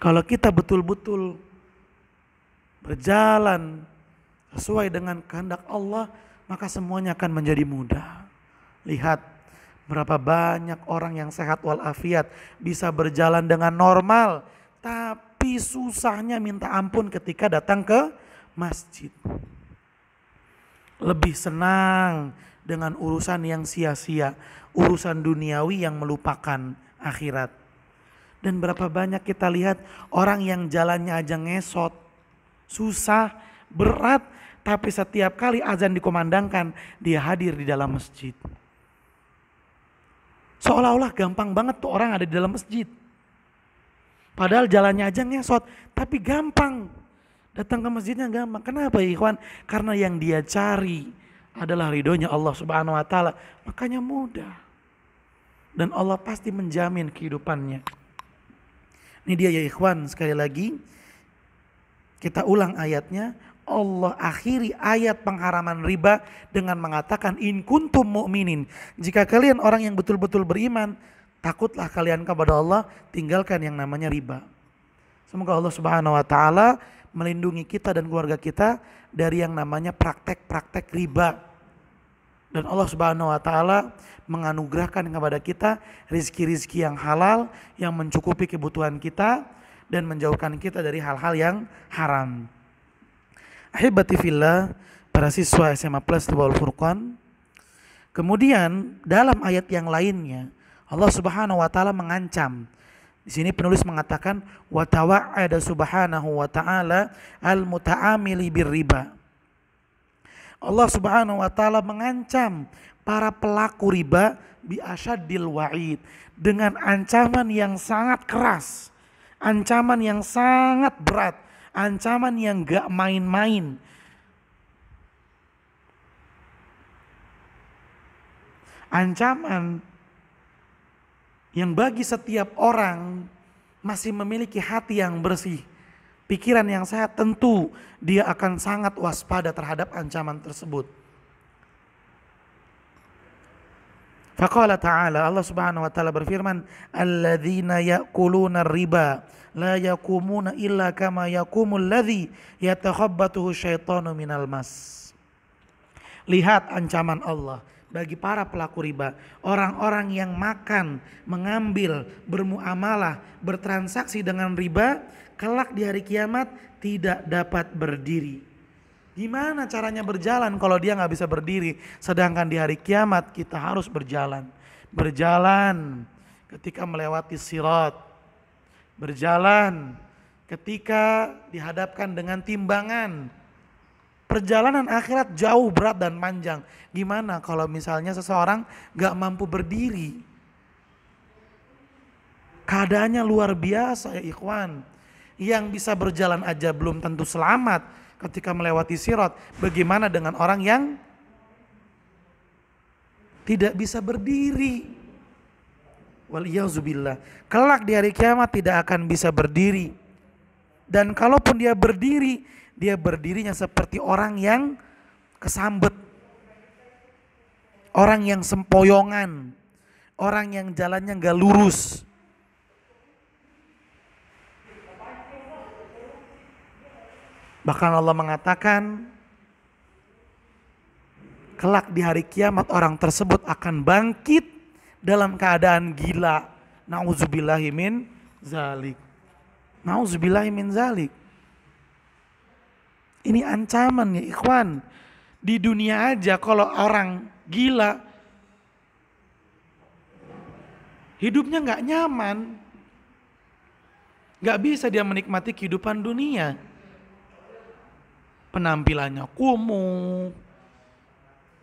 Kalau kita betul-betul berjalan sesuai dengan kehendak Allah, maka semuanya akan menjadi mudah. Lihat berapa banyak orang yang sehat walafiat bisa berjalan dengan normal, tapi susahnya minta ampun ketika datang ke masjid. Lebih senang dengan urusan yang sia-sia, urusan duniawi yang melupakan akhirat. Dan berapa banyak kita lihat orang yang jalannya aja ngesot, susah, berat, tapi setiap kali azan dikumandangkan dia hadir di dalam masjid. Seolah-olah gampang banget tuh orang ada di dalam masjid. Padahal jalannya aja ngesot, tapi gampang. Datang ke masjidnya gampang. Kenapa ikhwan? Karena yang dia cari adalah ridhonya Allah Subhanahu wa taala, makanya mudah. Dan Allah pasti menjamin kehidupannya. Ini dia ya ikhwan, sekali lagi kita ulang ayatnya. Allah akhiri ayat pengharaman riba dengan mengatakan in kuntum mu'minin. Jika kalian orang yang betul-betul beriman, takutlah kalian kepada Allah, tinggalkan yang namanya riba. Semoga Allah Subhanahu wa taala melindungi kita dan keluarga kita dari yang namanya praktek-praktek riba. Dan Allah Subhanahu wa taala menganugerahkan kepada kita rizki-rizki yang halal yang mencukupi kebutuhan kita dan menjauhkan kita dari hal-hal yang haram. Ahibati fillah, para siswa SMA Plus Tibawul Furqan. Kemudian dalam ayat yang lainnya Allah Subhanahu wa taala mengancam. Di sini penulis mengatakan wa tawa'ada subhanahu wa ta'ala al-muta'amili birriba. Allah Subhanahu wa taala mengancam para pelaku riba bi asyaddil wa'id, dengan ancaman yang sangat keras, ancaman yang sangat berat, ancaman yang gak main-main. Ancaman yang bagi setiap orang masih memiliki hati yang bersih, pikiran yang sehat, tentu dia akan sangat waspada terhadap ancaman tersebut. Faqala ta'ala, Allah Subhanahu wa taala berfirman, alladzina ya'kuluna riba la yakumuna illa kama yakumul ladzi yatakhabbathu syaitanu minal mas. Lihat ancaman Allah bagi para pelaku riba, orang-orang yang makan, mengambil, bermuamalah, bertransaksi dengan riba, kelak di hari kiamat tidak dapat berdiri. Gimana caranya berjalan kalau dia gak bisa berdiri? Sedangkan di hari kiamat kita harus berjalan. Berjalan ketika melewati sirat. Berjalan ketika dihadapkan dengan timbangan. Perjalanan akhirat jauh, berat dan panjang. Gimana kalau misalnya seseorang gak mampu berdiri? Keadaannya luar biasa ya ikhwan. Yang bisa berjalan aja belum tentu selamat ketika melewati sirat. Bagaimana dengan orang yang tidak bisa berdiri? Waliyazubillah. Kelak di hari kiamat tidak akan bisa berdiri. Dan kalaupun dia berdiri, dia berdirinya seperti orang yang kesambet, orang yang sempoyongan, orang yang jalannya gak lurus. Bahkan Allah mengatakan kelak di hari kiamat orang tersebut akan bangkit dalam keadaan gila. Nauzubillahi min zalik. Nauzubillahi min zalik. Ini ancaman ya ikhwan. Di dunia aja kalau orang gila, hidupnya gak nyaman. Gak bisa dia menikmati kehidupan dunia. Penampilannya kumuh,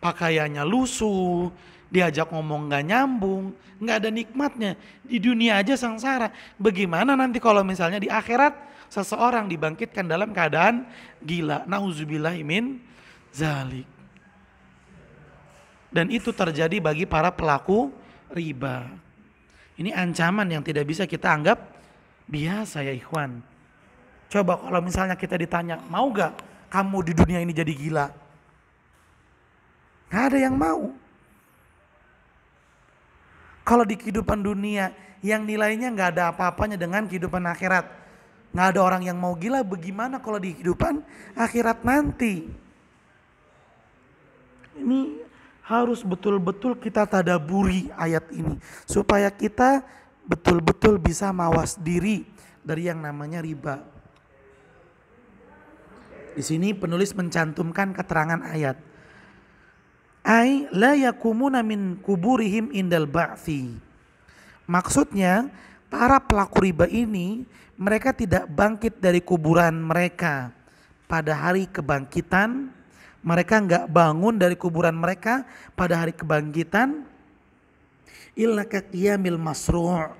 pakaiannya lusuh, diajak ngomong gak nyambung, gak ada nikmatnya. Di dunia aja sengsara. Bagaimana nanti kalau misalnya di akhirat seseorang dibangkitkan dalam keadaan gila. Nauzubillahi min zalik. Dan itu terjadi bagi para pelaku riba. Ini ancaman yang tidak bisa kita anggap biasa ya ikhwan. Coba kalau misalnya kita ditanya, mau gak kamu di dunia ini jadi gila? Gak ada yang mau. Kalau di kehidupan dunia yang nilainya gak ada apa-apanya dengan kehidupan akhirat, gak ada orang yang mau gila, bagaimana kalau di kehidupan akhirat nanti? Ini harus betul-betul kita tadaburi ayat ini supaya kita betul-betul bisa mawas diri dari yang namanya riba. Di sini penulis mencantumkan keterangan ayat. Ai la yakumuna min kuburihim indal ba'thi. Maksudnya para pelaku riba ini mereka tidak bangkit dari kuburan mereka pada hari kebangkitan. Mereka enggak bangun dari kuburan mereka pada hari kebangkitan. Illa kaqiyamil masru'.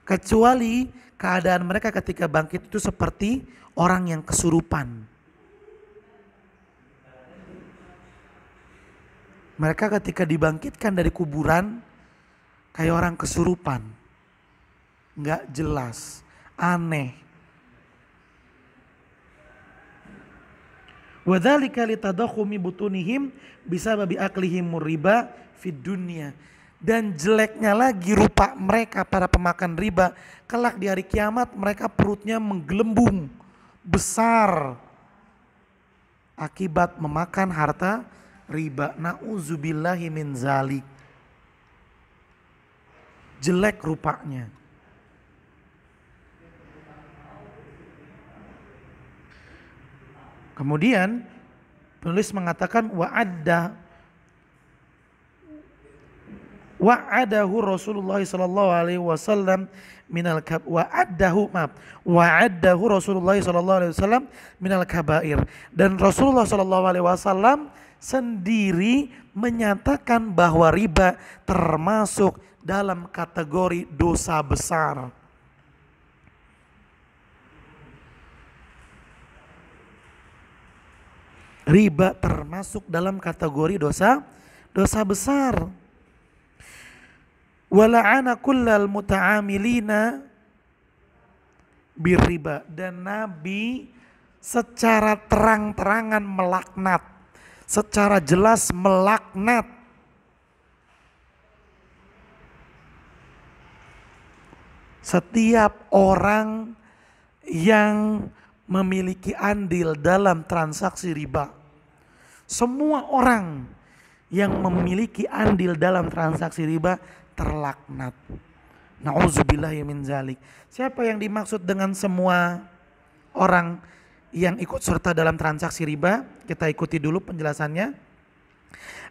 Kecuali keadaan mereka ketika bangkit itu seperti orang yang kesurupan. Mereka ketika dibangkitkan dari kuburan kayak orang kesurupan, nggak jelas, aneh. Wadzalika litadakhumi butunihim bisababi aklihim riba fid dunya. Dan jeleknya lagi rupa mereka para pemakan riba, kelak di hari kiamat mereka perutnya menggelembung besar akibat memakan harta riba. Nauzubillahi min zalik. Jelek rupanya. Kemudian penulis mengatakan wa'adahu Rasulullah sallallahu alaihi wasallam wa'adahu Rasulullah sallallahu alaihi wasallam minal kabair. Dan Rasulullah sallallahu alaihi wasallam sendiri menyatakan bahwa riba termasuk dalam kategori dosa besar. Riba termasuk dalam kategori dosa besar. Wala'ana kullal muta'amilina birriba. Dan Nabi secara terang-terangan melaknat, secara jelas melaknat setiap orang yang memiliki andil dalam transaksi riba. Semua orang yang memiliki andil dalam transaksi riba terlaknat. Nauzubillahi min zalik. Siapa yang dimaksud dengan semua orang yang ikut serta dalam transaksi riba? Kita ikuti dulu penjelasannya.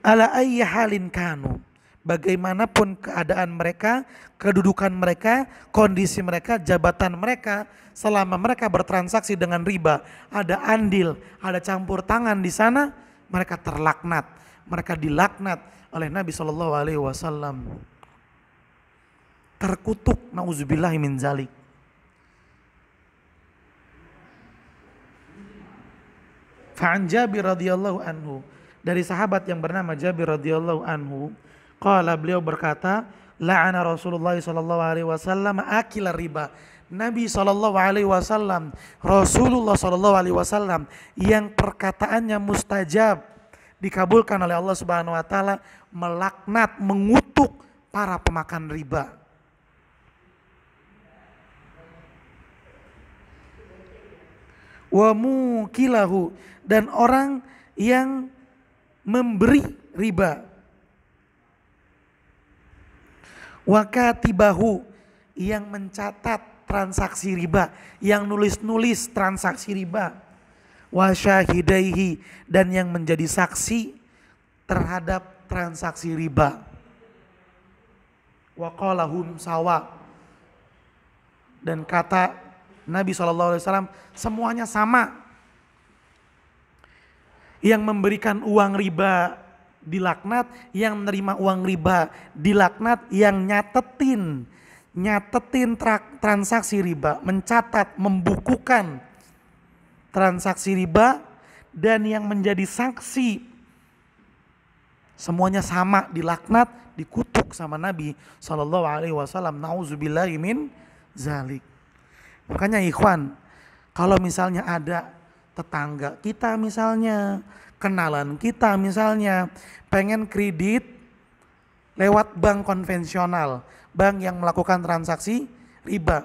Ala ayyi halin kanu. Bagaimanapun keadaan mereka, kedudukan mereka, kondisi mereka, jabatan mereka, selama mereka bertransaksi dengan riba, ada andil, ada campur tangan di sana, mereka terlaknat, mereka dilaknat oleh Nabi Shallallahu Alaihi Wasallam, terkutuk, nauzubillahi min zalik. Fa'an Jabir radhiyallahu anhu, dari sahabat yang bernama Jabir radhiyallahu anhu, qala, beliau berkata, la'ana Rasulullah sallallahu alaihi wasallam akila riba. Nabi sallallahu alaihi wasallam, Rasulullah sallallahu alaihi wasallam yang perkataannya mustajab, dikabulkan oleh Allah Subhanahu wa taala, melaknat, mengutuk para pemakan riba. Wa mukilahu, dan orang yang memberi riba. Wa katibahu, yang mencatat transaksi riba, yang nulis-nulis transaksi riba. Wa syahidaihi, dan yang menjadi saksi terhadap transaksi riba. Wa qalahum sawa, dan kata Nabi SAW, semuanya sama. Yang memberikan uang riba dilaknat, yang menerima uang riba dilaknat, yang nyatetin transaksi riba, mencatat, membukukan transaksi riba, dan yang menjadi saksi, semuanya sama, dilaknat, dikutuk sama Nabi Shallallahu Alaihi Wasallam. Nauzubillahi min zalik. Makanya ikhwan, kalau misalnya ada tetangga kita misalnya, kenalan kita misalnya, pengen kredit lewat bank konvensional, bank yang melakukan transaksi riba,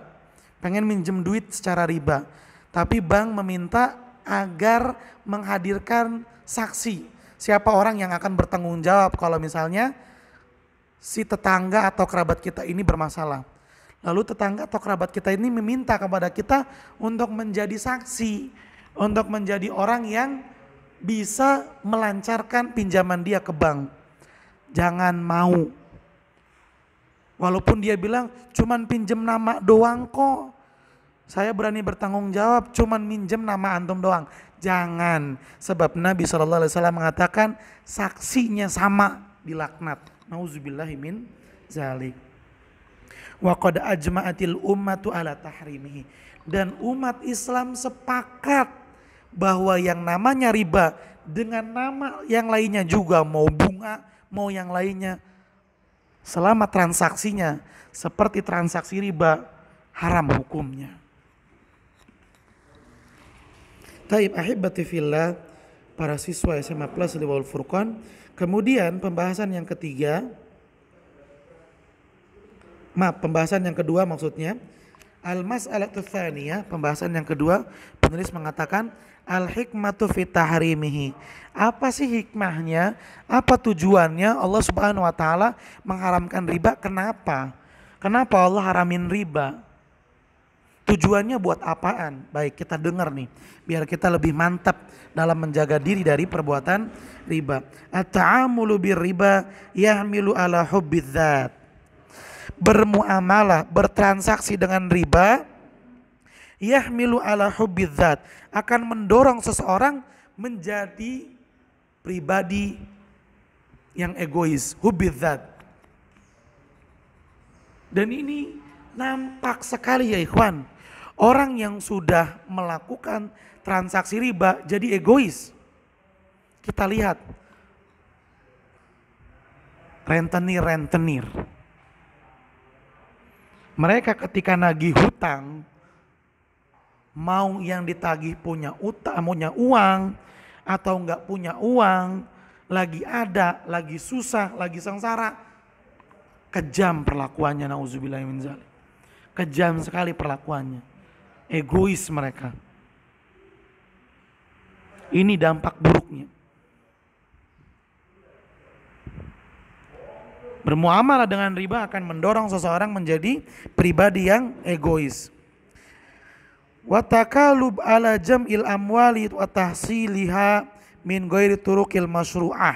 pengen minjem duit secara riba, tapi bank meminta agar menghadirkan saksi, siapa orang yang akan bertanggung jawab kalau misalnya si tetangga atau kerabat kita ini bermasalah. Lalu tetangga atau kerabat kita ini meminta kepada kita untuk menjadi saksi, untuk menjadi orang yang bisa melancarkan pinjaman dia ke bank. Jangan mau. Walaupun dia bilang cuman pinjem nama doang kok, saya berani bertanggung jawab, cuman minjem nama antum doang. Jangan, sebab Nabi SAW mengatakan saksinya sama, dilaknat. Nauzubillahi min zalik. Wa qad ajma'atil ummatu ala tahrimihi, dan umat Islam sepakat bahwa yang namanya riba dengan nama yang lainnya juga, mau bunga bunga, mau yang lainnya. Selama transaksinya seperti transaksi riba, haram hukumnya. Taib ahibati fillah, para siswa SMA Plus di Wal Furqan. Kemudian pembahasan yang kedua maksudnya. Al-mas'alatu tsaniyah, pembahasan yang kedua, penulis mengatakan al-hikmatu fi tahrimihi. Apa sih hikmahnya? Apa tujuannya Allah Subhanahu wa taala mengharamkan riba? Kenapa? Kenapa Allah haramin riba? Tujuannya buat apaan? Baik, kita dengar nih, biar kita lebih mantap dalam menjaga diri dari perbuatan riba. At-ta'amulu bir-riba yahmilu ala hubbidzat. Bermuamalah, bertransaksi dengan riba, yahmilu ala hubbidzat, akan mendorong seseorang menjadi pribadi yang egois, hubbidzat. Dan ini nampak sekali ya ikhwan. Orang yang sudah melakukan transaksi riba jadi egois. Kita lihat rentenir. Mereka ketika nagih hutang, mau yang ditagih punya uang atau enggak punya uang, lagi ada, lagi susah, lagi sengsara, kejam perlakuannya, nauzubillah min dzalik. Kejam sekali perlakuannya. Egois mereka. Ini dampak buruknya. Bermuamalah dengan riba akan mendorong seseorang menjadi pribadi yang egois. Wa takalub ala jam'il amwali wa tahsiliha min ghairi turuqil masyru'ah.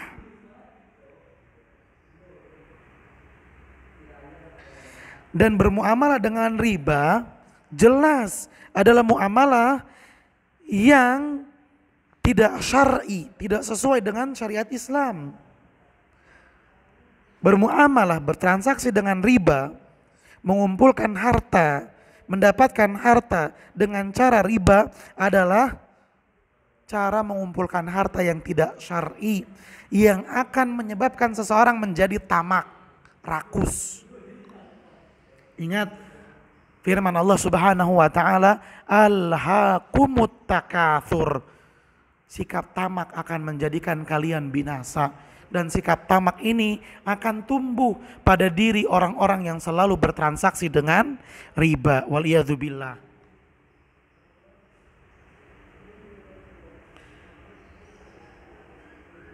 Dan bermuamalah dengan riba jelas adalah muamalah yang tidak syar'i, tidak sesuai dengan syariat Islam. Bermuamalah, bertransaksi dengan riba, mengumpulkan harta, mendapatkan harta dengan cara riba adalah cara mengumpulkan harta yang tidak syar'i, yang akan menyebabkan seseorang menjadi tamak, rakus. Ingat firman Allah Subhanahu wa taala, alhaakumut takatsur. Sikap tamak akan menjadikan kalian binasa. Dan sikap tamak ini akan tumbuh pada diri orang-orang yang selalu bertransaksi dengan riba. Waliyadzubillah.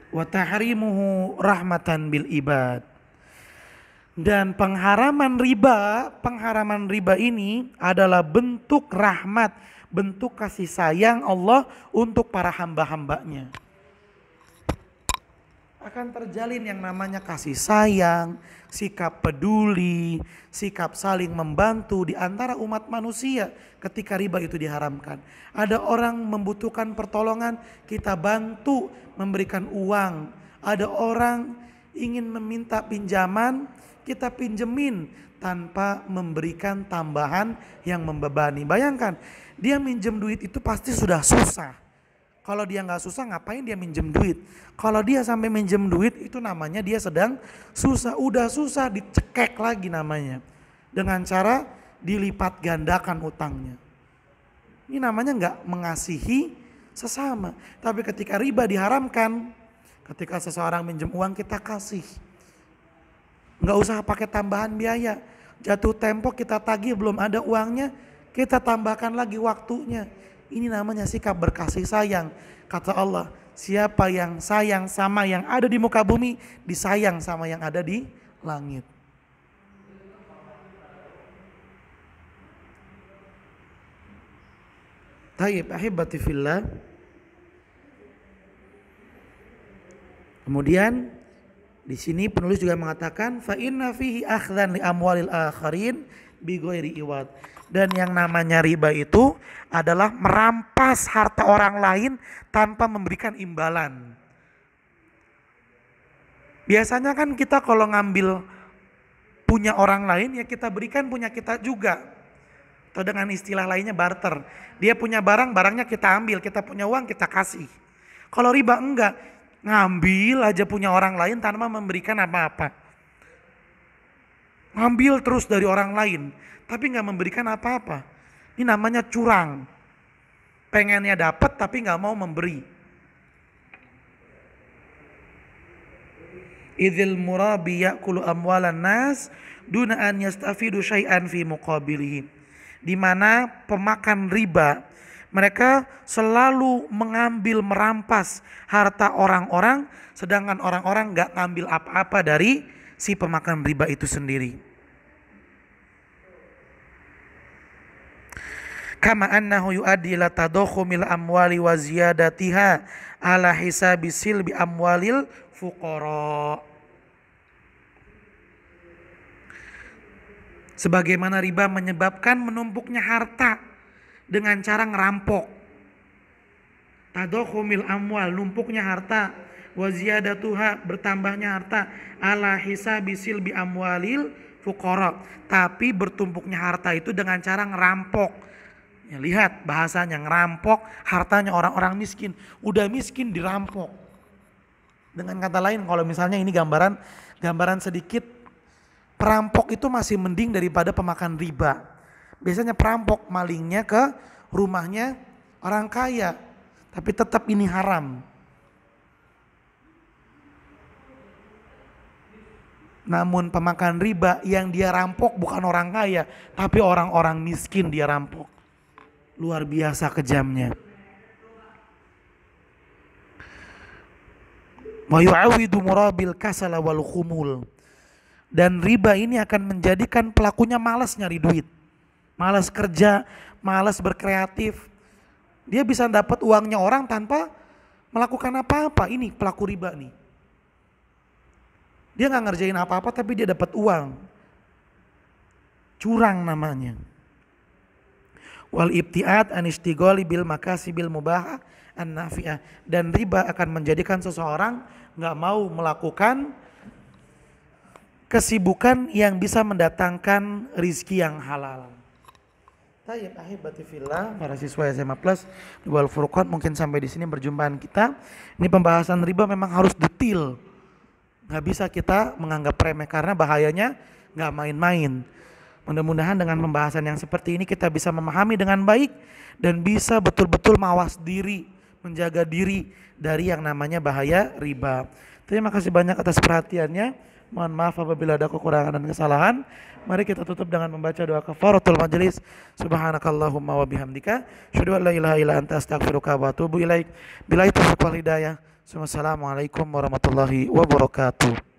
Wa tahrimuhu rahmatan bil ibad. Dan pengharaman riba ini adalah bentuk rahmat, bentuk kasih sayang Allah untuk para hamba-hambanya. Akan terjalin yang namanya kasih sayang, sikap peduli, sikap saling membantu di antara umat manusia ketika riba itu diharamkan. Ada orang membutuhkan pertolongan, kita bantu memberikan uang. Ada orang ingin meminta pinjaman, kita pinjemin tanpa memberikan tambahan yang membebani. Bayangkan, dia minjem duit itu pasti sudah susah. Kalau dia nggak susah, ngapain dia minjem duit? Kalau dia sampai minjem duit, itu namanya dia sedang susah. Udah susah, dicekek lagi namanya. Dengan cara dilipat gandakan utangnya. Ini namanya nggak mengasihi sesama. Tapi ketika riba diharamkan, ketika seseorang minjem uang kita kasih. Nggak usah pakai tambahan biaya. Jatuh tempo kita tagih belum ada uangnya, kita tambahkan lagi waktunya. Ini namanya sikap berkasih sayang. Kata Allah, siapa yang sayang sama yang ada di muka bumi, disayang sama yang ada di langit. Taib ahibati fillah. Kemudian di sini penulis juga mengatakan fa inna fihi akhdhan li amwalil akharin bi ghairi iwad. Dan yang namanya riba itu adalah merampas harta orang lain tanpa memberikan imbalan. Biasanya kan kita kalau ngambil punya orang lain ya kita berikan punya kita juga. Atau dengan istilah lainnya barter. Dia punya barang, barangnya kita ambil, kita punya uang kita kasih. Kalau riba enggak, Ngambil aja punya orang lain tanpa memberikan apa-apa. Ngambil terus dari orang lain, tapi nggak memberikan apa-apa. Ini namanya curang. Pengennya dapat tapi nggak mau memberi. Idzil murabi ya'kulu amwalan nas duna an yastafidu syai'an fi muqabilihi. Di mana pemakan riba mereka selalu mengambil merampas harta orang-orang, sedangkan orang-orang gak ngambil apa-apa dari si pemakan riba itu sendiri. Kama annahu yuaddi ila tadakhumil amwali wa ziyadatiha ala hisabi silbi amwalil fuqara. Sebagaimana riba menyebabkan menumpuknya harta dengan cara ngerampok. Tadakhumil amwal, numpuknya harta, wa ziyadatuha, bertambahnya harta, ala hisabi silbi amwalil fuqara, tapi bertumpuknya harta itu dengan cara ngerampok. Ya, lihat bahasanya, ngerampok hartanya orang-orang miskin. Udah miskin dirampok. Dengan kata lain, kalau misalnya ini gambaran sedikit, perampok itu masih mending daripada pemakan riba. Biasanya perampok malingnya ke rumahnya orang kaya, tapi tetap ini haram. Namun pemakan riba yang dia rampok bukan orang kaya, tapi orang-orang miskin dia rampok. Luar biasa kejamnya. Wa yu'awidu murabil kasala wal khumul. Dan riba ini akan menjadikan pelakunya malas nyari duit. Malas kerja, malas berkreatif. Dia bisa dapat uangnya orang tanpa melakukan apa-apa. Ini pelaku riba nih. Dia gak ngerjain apa-apa tapi dia dapat uang. Curang namanya. Wal ibtiad an istighali bil makasibil mubahah an nafi'ah. Dan riba akan menjadikan seseorang gak mau melakukan kesibukan yang bisa mendatangkan rizki yang halal. Tayyib ahibati fillah, para siswa SMA Plus di Wal Furqan, mungkin sampai di sini perjumpaan kita. Ini pembahasan riba memang harus detail. Gak bisa kita menganggap remeh karena bahayanya gak main-main. Mudah-mudahan dengan pembahasan yang seperti ini kita bisa memahami dengan baik dan bisa betul-betul mawas diri, menjaga diri dari yang namanya bahaya riba. Terima kasih banyak atas perhatiannya. Mohon maaf apabila ada kekurangan dan kesalahan. Mari kita tutup dengan membaca doa kafaratul majelis. Subhanakallahumma wa bihamdika, asyhadu an la ilaha illa anta, astaghfiruka wa atubu ilaik. Billahi taufiq wal hidayah. Wassalamualaikum warahmatullahi wabarakatuh.